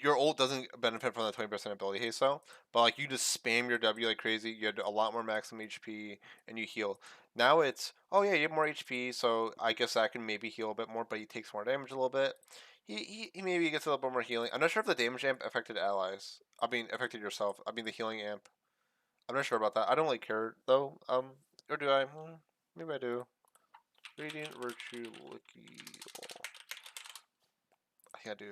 Your ult doesn't benefit from the 20% ability haste though, but like you just spam your W like crazy. You had a lot more maximum HP and you heal. Now it's oh yeah, you have more HP, so I guess that can maybe heal a bit more, but he takes more damage a little bit. He maybe gets a little bit more healing. I'm not sure if the damage amp affected allies. I mean affected yourself. I mean the healing amp. I'm not sure about that. I don't really care though. Or do I? Maybe I do. Radiant Virtue Licky. I think I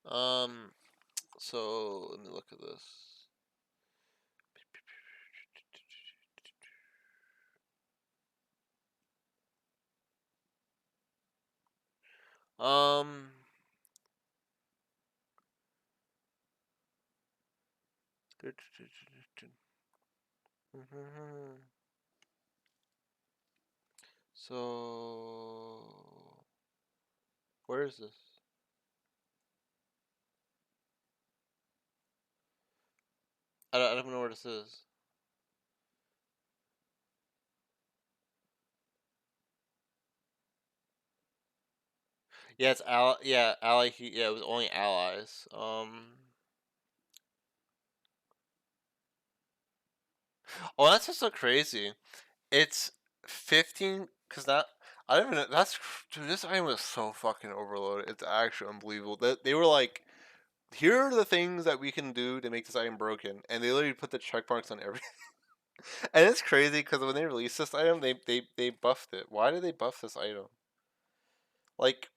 do. Um, so let me look at this. Um, So where is this? I don't know where this is. Yeah, it's ally. Yeah, it was only allies. Oh, that's just so crazy. It's 15 because that I don't even know. Dude. This item was so fucking overloaded. It's actually unbelievable. They were like, here are the things that we can do to make this item broken, and they literally put the check marks on everything. And it's crazy because when they released this item, they buffed it. Why did they buff this item? Like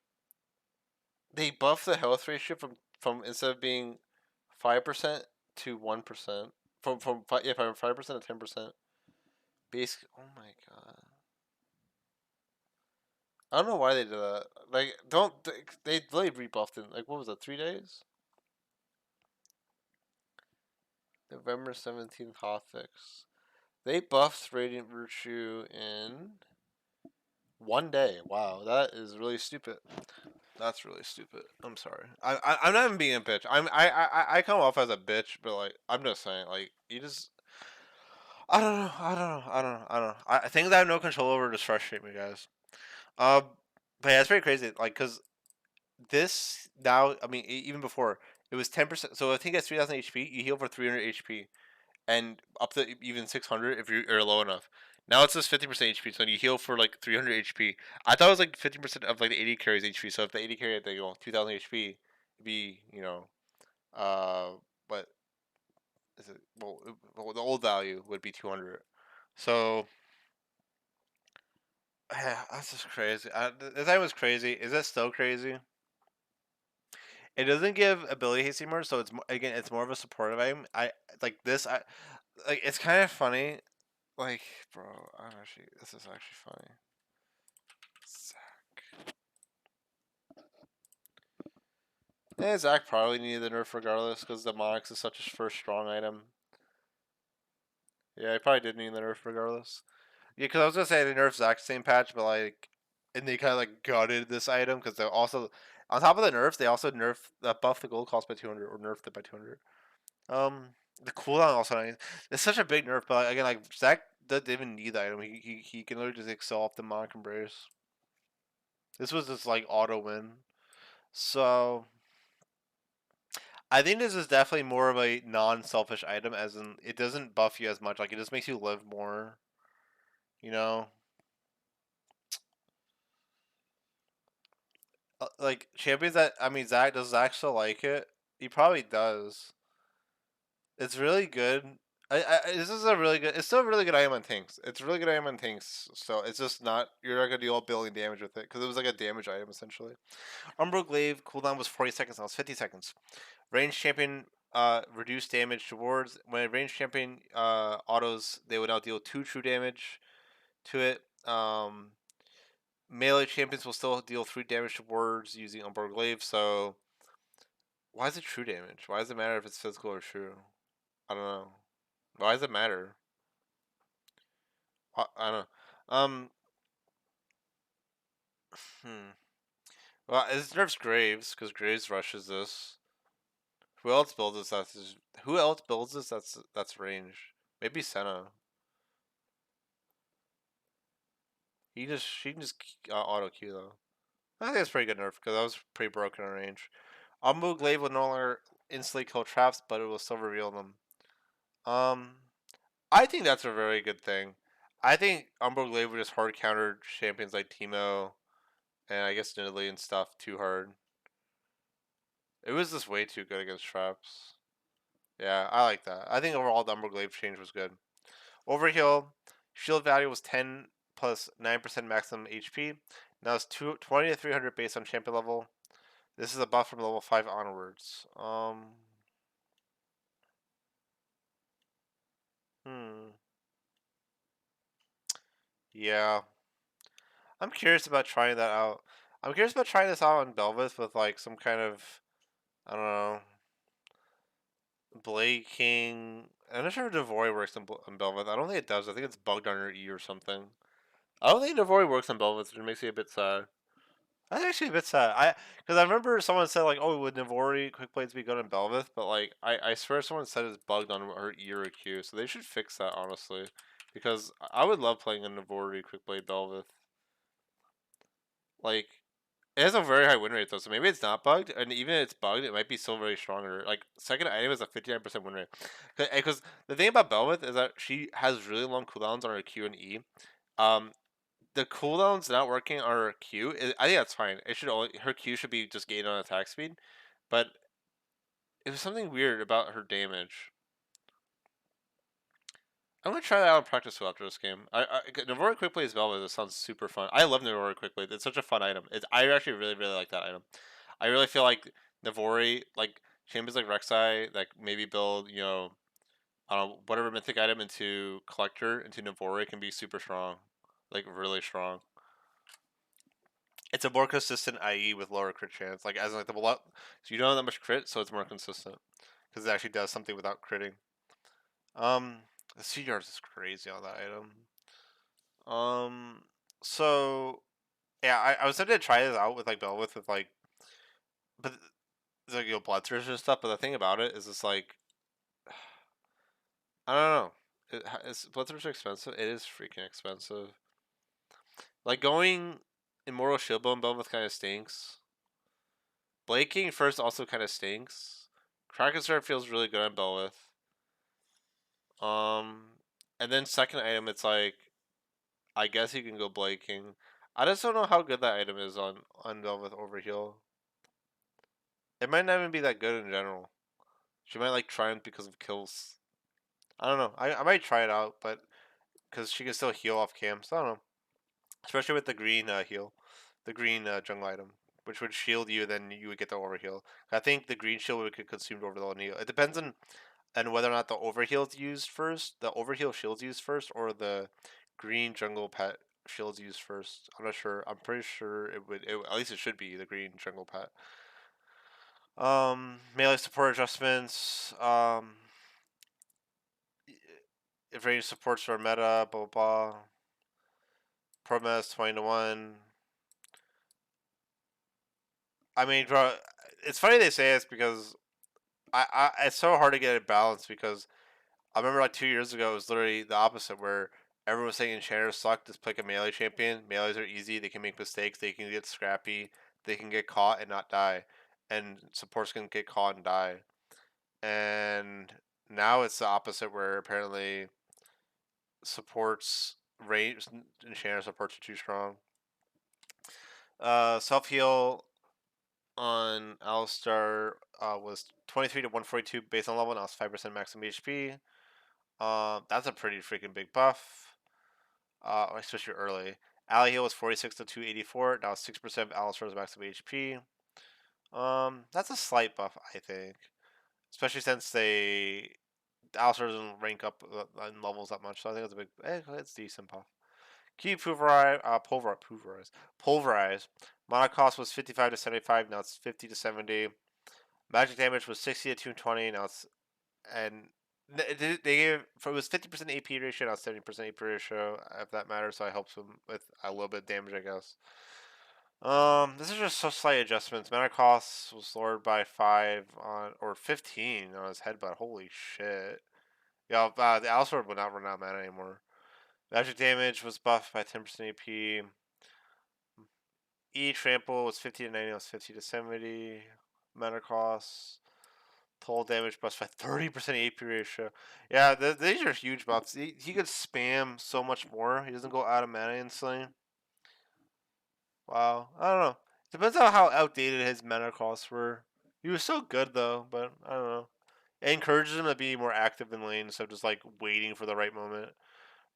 they buffed the health ratio from instead of being 5% to 1%. Yeah, 5% to 10%. Basically, oh my god. I don't know why they did that. Like, don't they really rebuffed it? Like, what was it? 3 days? November 17th hotfix. They buffed Radiant Virtue in 1 day. Wow, that is really stupid. That's really stupid. I'm sorry. I'm not even being a bitch. I come off as a bitch, but like I'm just saying, like you just I don't know. I don't know. I don't know. I don't know. Things I have no control over just frustrate me, guys. Um, but yeah, it's pretty crazy. Like, cause this now, I mean, even before it was 10%. So I think at 3,000 HP, you heal for 300 HP, and up to even 600 if you're low enough. Now it's just 50% HP, so you heal for like 300 HP. I thought it was like 50% of like the 80 carries HP. So if the 80 carry had 2,000 HP, it'd be uh, what is it? Well, the old value would be 200. So yeah, that's just crazy. This time was crazy. Is it still crazy? It doesn't give ability haste anymore, so again, it's more of a supportive item. I like this. I like it's kind of funny. Like, bro, this is actually funny. Zach. Yeah, Zach probably needed the nerf regardless because the Monix is such a first strong item. Yeah, he probably did need the nerf regardless. Yeah, because I was gonna say they nerfed Zach same patch, but like, and they kind of like gutted this item because they also on top of the nerfs, they also nerfed buff the gold cost by 200 or nerfed it by 200. Um, the cooldown also it's such a big nerf, but again, like Zach doesn't even need the item. He can literally just excel off the Monk Embrace. This was just like auto win. So I think this is definitely more of a non-selfish item, as in it doesn't buff you as much. Like it just makes you live more. You know, like champions that I mean, Zach does Zach still like it? He probably does. It's really good. This is a really good. It's still a really good item on tanks. It's a really good item on tanks. So it's just not. You're not gonna deal building damage with it because it was like a damage item essentially. Umbro Glaive cooldown was 40 seconds. Now it's 50 seconds. Range champion reduced damage towards when a range champion autos. They would now deal 2 true damage to it. Melee champions will still deal 3 damage towards using Umbro Glaive. So why is it true damage? Why does it matter if it's physical or true? I don't know. Why does it matter? I don't know. Hmm. Well, it nerfs Graves because Graves rushes this. Who else builds this? Who else builds this? That's range. Maybe Senna. She can just auto Q though. I think that's pretty good nerf because that was pretty broken on range. Umbu Glaive will no longer instantly kill traps, but it will still reveal them. Um, I think that's a very good thing. I think Umbu Glaive would just hard counter champions like Teemo and I guess Nidalee and stuff too hard. It was just way too good against traps. Yeah, I like that. I think overall the Umber Glaive change was good. Overheal, shield value was 10 plus 9% maximum HP. Now it's 20 to 300 based on champion level. This is a buff from level 5 onwards. Hmm. Yeah. I'm curious about trying that out. I'm curious about trying this out on Belvis with like some kind of, I don't know, Blade King. I'm not sure if Devoy works on Belvis. I don't think it does. I think it's bugged on your E or something. I don't think Navori works on Belveth, which makes me a bit sad. That's actually a bit sad. Because I remember someone said like, "Oh, would Navori quick blades be good on Belveth?" But like, I swear someone said it's bugged on her E or Q, so they should fix that honestly. Because I would love playing a Navori quick blade Belveth. Like, it has a very high win rate though, so maybe it's not bugged, and even if it's bugged, it might be still very stronger. Like, second item is a 59% win rate. Because the thing about Belveth is that she has really long cooldowns on her Q and E. Um, the cooldowns not working on her Q, I think that's fine. It should only her Q should be just gained on attack speed, but it was something weird about her damage. I'm gonna try that out in practice after this game. Navori Quickblade as well. It sounds super fun. I love Navori Quickblade. It's such a fun item. I actually really like that item. I really feel like Navori, like champions like Rek'Sai, like maybe build whatever mythic item into collector into Navori can be super strong, like really strong. It's a more consistent IE with lower crit chance. Like as in, like so you don't have that much crit, so it's more consistent because it actually does something without critting. Um, the CDRs is crazy on that item. Um, so yeah, I was tempted to try this out with like Belwith with like, but it's like Bloodthirster and stuff. But the thing about it is, it's like I don't know. Is Bloodthirster expensive? It is freaking expensive. Like going Immortal Shieldbow and Belwith kind of stinks. Blaking first also kind of stinks. Kraken Sword feels really good on Belwith. Um, and then second item, it's like I guess you can go Blaking. I just don't know how good that item is on Belwith Overheal. It might not even be that good in general. She might like triumph because of kills. I don't know. I might try it out, but because she can still heal off camps. I don't know. Especially with the green heal, the green jungle item, which would shield you, then you would get the overheal. I think the green shield would get consumed over the heal. It depends on whether or not the overheal is used first, the overheal shield's used first, or the green jungle pet shield's used first. I'm not sure. I'm pretty sure it would. At least it should be the green jungle pet. Melee support adjustments. If range supports for meta, blah blah blah. Promes 20 to 1. I mean, bro, it's funny they say this because it's so hard to get it balanced because I remember like 2 years ago it was literally the opposite where everyone was saying enchanters suck. Just pick a melee champion. Melees are easy. They can make mistakes. They can get scrappy. They can get caught and not die, and supports can get caught and die. And now it's the opposite where apparently supports range enchanter supports are too strong. Self heal on Alistar was 23 to 142 based on level, and I was 5% maximum HP. That's a pretty freaking big buff, especially early. Ally heal was 46 to 284. Now 6% of Alistar's maximum HP. That's a slight buff, I think, especially since Alistar doesn't rank up in levels that much. So I think it's a big, it's decent buff. Key pulverize. Mana cost was 55 to 75. Now it's 50 to 70. Magic damage was 60 to 220. Now it's and they gave it was 50% AP ratio. Now 70% AP ratio. If that matters, so I helps him with a little bit of damage, I guess. This is just so slight adjustments. Mana cost was lowered by 15 on his headbutt. Holy shit! Yeah, the Alsword would not run out of mana anymore. Magic damage was buffed by 10% AP. E trample was 50 to 90, was 50 to 70. Mana cost. Total damage buffs by 30% AP ratio. Yeah, these are huge buffs. He could spam so much more. He doesn't go out of mana instantly. Wow. I don't know. Depends on how outdated his mana costs were. He was so good though, but I don't know. It encourages him to be more active in lane instead of just like waiting for the right moment.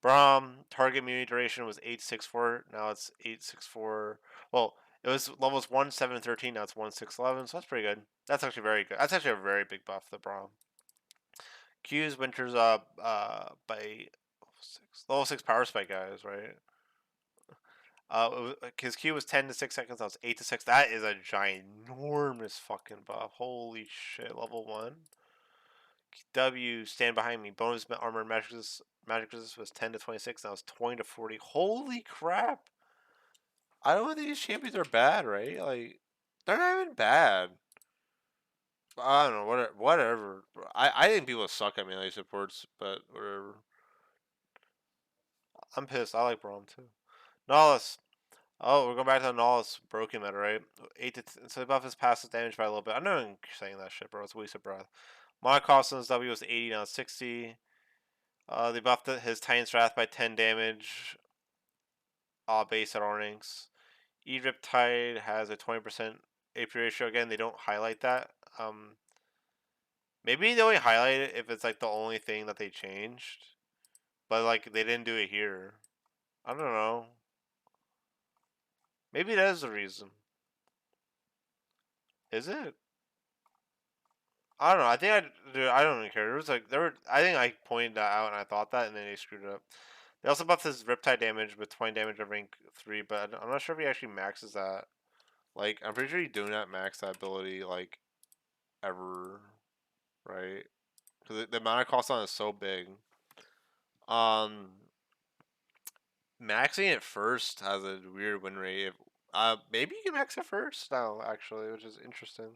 Braum, target immunity duration was 864. Now it's 864. Well, it was levels 1, 7, 13. Now it's 1, 6, 11. So that's pretty good. That's actually very good. That's actually a very big buff, the Braum. Q's Winters by level 6 power spike guys, right? His Q was 10 to 6 seconds. That was 8 to 6. That is a ginormous fucking buff. Holy shit, level 1. W, Stand Behind Me. Bonus armor and magic resist was 10 to 26. Now it's 20 to 40. Holy crap! I don't think these champions are bad, right? Like, they're not even bad. I don't know. Whatever. I think people suck at melee supports, but whatever. I'm pissed. I like Braum too. Nollis. Oh, we're going back to the Nollis broken meta, right? So the buff his passive damage by a little bit. I'm not even saying that shit, bro. It's a waste of breath. My cost on his W was 80, now it's 60. They buffed his Titan's Wrath by 10 damage, base at Ornings. Riptide has a 20% AP ratio. Again, they don't highlight that. Maybe they only highlight it if it's like the only thing that they changed. But like they didn't do it here. I don't know. Maybe that is the reason. Is it? I don't know. I think I don't even care. There was like there were. I think I pointed that out and I thought that, and then they screwed it up. They also buffed his Riptide damage with 20 damage at rank 3, but I'm not sure if he actually maxes that. Like I'm pretty sure he do not max that ability like ever, right? Because the amount of cost on it is so big. Um, Maxing it first has a weird win rate. Maybe you can max it first now, actually, which is interesting.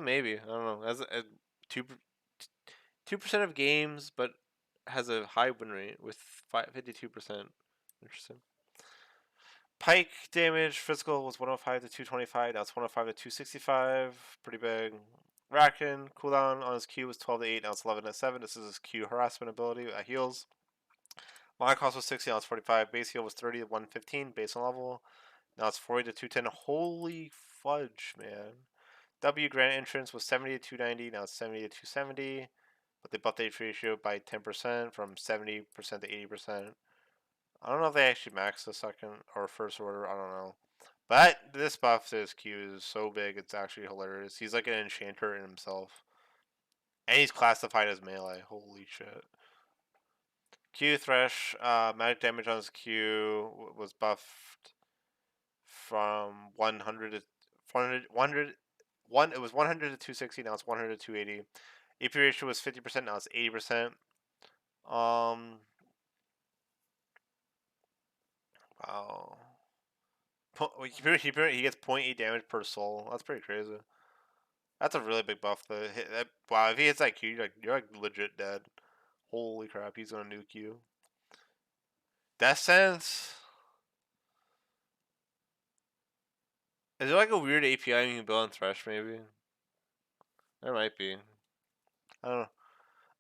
Maybe I don't know. As a 2% of games, but has a high win rate with 52%. Interesting. Pike damage physical was 105 to 225. Now it's 105 to 265. Pretty big. Racken cooldown on his Q was 12 to 8. Now it's 11 to 7. This is his Q harassment ability. Heals. My cost was 60. Now it's 45. Base heal was 30 to 115. Base on level. Now it's 40 to 210. Holy fudge, man. W Grand Entrance was 70 to 290. Now it's 70 to 270. But they buffed the H ratio by 10% from 70% to 80%. I don't know if they actually maxed the second or first order. I don't know. But this buff to his Q is so big, it's actually hilarious. He's like an enchanter in himself. And he's classified as melee. Holy shit. Q Thresh, magic damage on his Q was buffed from 100 to 100, it was 100 to 260, now it's 100 to 280. AP ratio was 50%, now it's 80%. Um, wow. He gets 0.8 damage per soul. That's pretty crazy. That's a really big buff. Wow, if he hits that Q, you're like legit dead. Holy crap, he's gonna nuke you. Death Sense. Is there like a weird API you can build on Thresh? Maybe there might be. I don't know.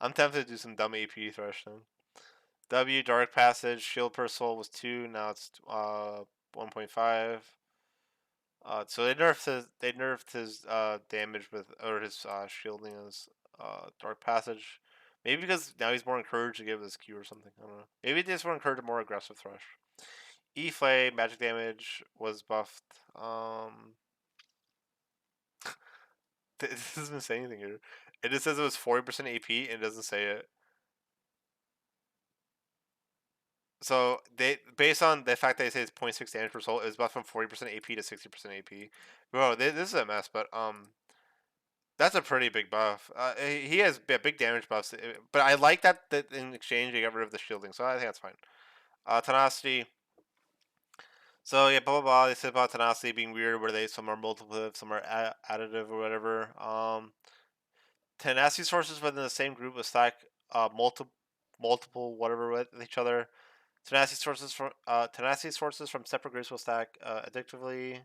I'm tempted to do some dumb AP Thresh then. W Dark Passage Shield per soul was 2. Now it's 1.5. So they nerfed his damage with or his shielding as Dark Passage. Maybe because now he's more encouraged to give this Q or something. I don't know. Maybe they just want to encourage a more aggressive Thresh. E Flay magic damage was buffed. This doesn't say anything here. It just says it was 40% AP and it doesn't say it. So they based on the fact that they say it's 0.6 damage per soul, it was buffed from 40% AP to 60% AP. Bro, this is a mess, but that's a pretty big buff. He has big damage buffs, but I like that in exchange they got rid of the shielding, so I think that's fine. Tenacity. So yeah, blah blah blah. They said about tenacity being weird, where some are multiplicative, some are additive or whatever. Tenacity sources within the same group will stack multiple whatever with each other. Tenacity sources from separate groups will stack addictively.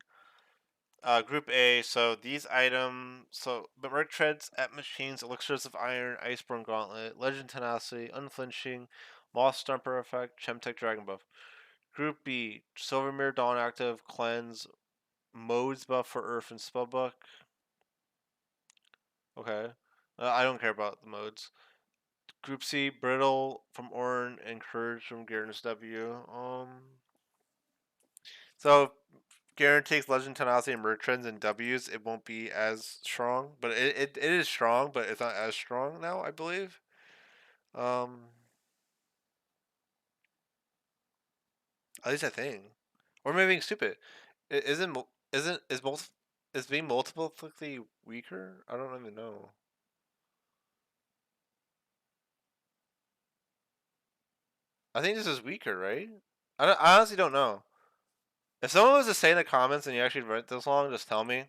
Group A. So these items. So Merc treads at machines, elixirs of iron, iceborne gauntlet, legend tenacity, unflinching, moss stumper effect, chemtech dragon buff. Group B. Silvermere dawn active, cleanse, modes buff for earth and spellbook. Okay. I don't care about the modes. Group C, Brittle from Orn and Courage from Garrett's W. So Garrett takes Legend Tenacity and Merchants and W's. It won't be as strong, but it is strong, but it's not as strong now, I believe. Um, at least I think. Or maybe being stupid. Isn't is being multiply weaker? I don't even know. I think this is weaker, right? I honestly don't know. If someone was to say in the comments and you actually read this long, just tell me.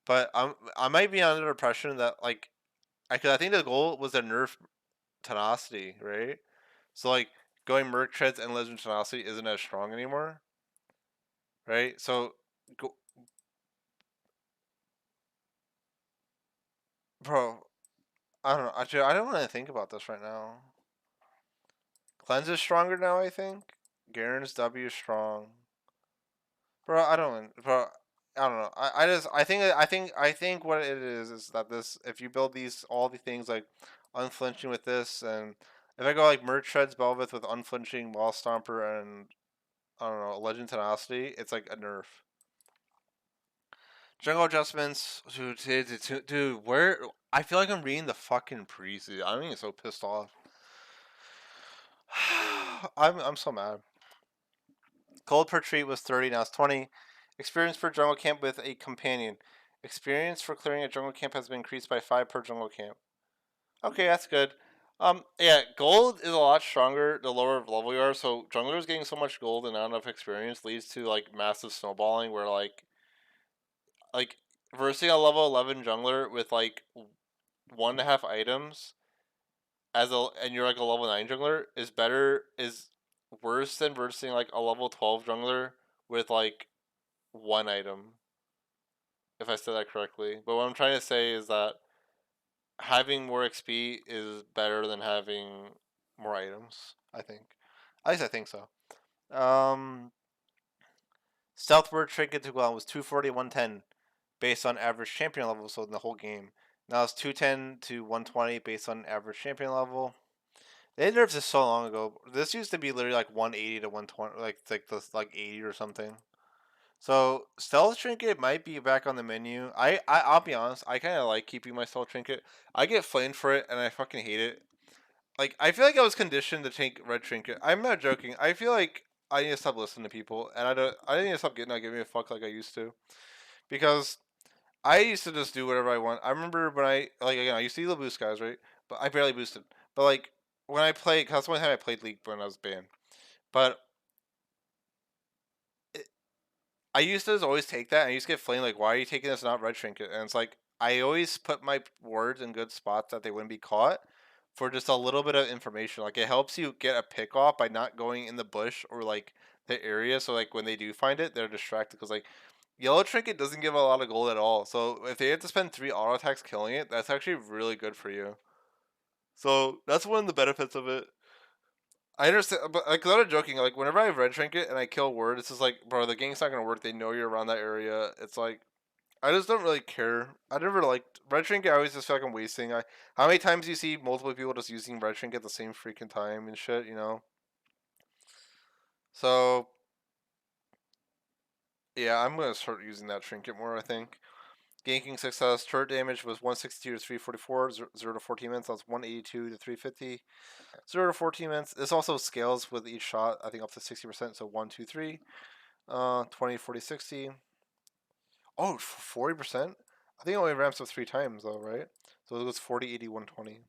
But I might be under the impression that like I think the goal was to nerf tenacity, right? So like going Merc Treads and Legend Tenacity isn't as strong anymore, right? So, go, bro, I don't know. Actually, I don't want to think about this right now. Cleanse is stronger now, I think. Garen's W is strong. Bro, I don't, bro. I don't know. I just, I think what it is that this, if you build these, all the things like unflinching with this, and if I go like Merc Treads Belveth with unflinching, Wall Stomper, and I don't know, Legend Tenacity, it's like a nerf. Jungle adjustments, dude, where? I feel like I'm reading the fucking preseason. I'm getting so pissed off. I'm so mad. Gold per treat was 30, now it's 20. Experience per jungle camp with a companion. Experience for clearing a jungle camp has been increased by 5 per jungle camp. Okay, that's good. Yeah, gold is a lot stronger the lower level you are. So junglers getting so much gold and not enough experience leads to like massive snowballing, where like versing a level 11 jungler with like 1.5 items as a and you're like a level 9 jungler is worse than versing like a level 12 jungler with like one item, if I said that correctly. But what I'm trying to say is that having more XP is better than having more items, I think. At least I think so. Um Stealth word trinket to go on was 240 110 based on average champion level, so in the whole game. Now it's 210 to 120 based on average champion level. They nerfed this so long ago. This used to be literally like 180 to 120, like this like 80 or something. So stealth trinket might be back on the menu. I'll be honest. I kind of like keeping my stealth trinket. I get flamed for it, and I fucking hate it. Like I feel like I was conditioned to take red trinket. I'm not joking. I feel like I need to stop listening to people, and I don't. I need to stop getting not giving a fuck like I used to, because I used to just do whatever I want. I remember when I like again. I used to do the boost guys, right? But I barely boosted. But like when I played, cause that's the only time I played League when I was banned. But I used to always take that, and I used to get flamed like, "Why are you taking this not red trinket?" And it's like I always put my words in good spots that they wouldn't be caught for just a little bit of information. Like it helps you get a pick off by not going in the bush or like the area. So like when they do find it, they're distracted because like yellow trinket doesn't give a lot of gold at all. So if they have to spend 3 auto attacks killing it, that's actually really good for you. So that's one of the benefits of it. I understand, but like, I'm not joking. Like, whenever I have red trinket and I kill word, it's just like, bro, the game's not gonna work. They know you're around that area. It's like, I just don't really care. I never liked red trinket. I always just feel like I'm wasting. How many times do you see multiple people just using red trinket at the same freaking time and shit? You know. So yeah, I'm gonna start using that trinket more. I think. Ganking success. Turret damage was 162 to 344. 0 to 14 minutes. That's 182 to 350. 0 to 14 minutes. This also scales with each shot. I think up to 60%. So 1, 2, 3. 20, 40, 60. Oh, 40%? I think it only ramps up 3 times, though, right? So it goes 40, 80, 120.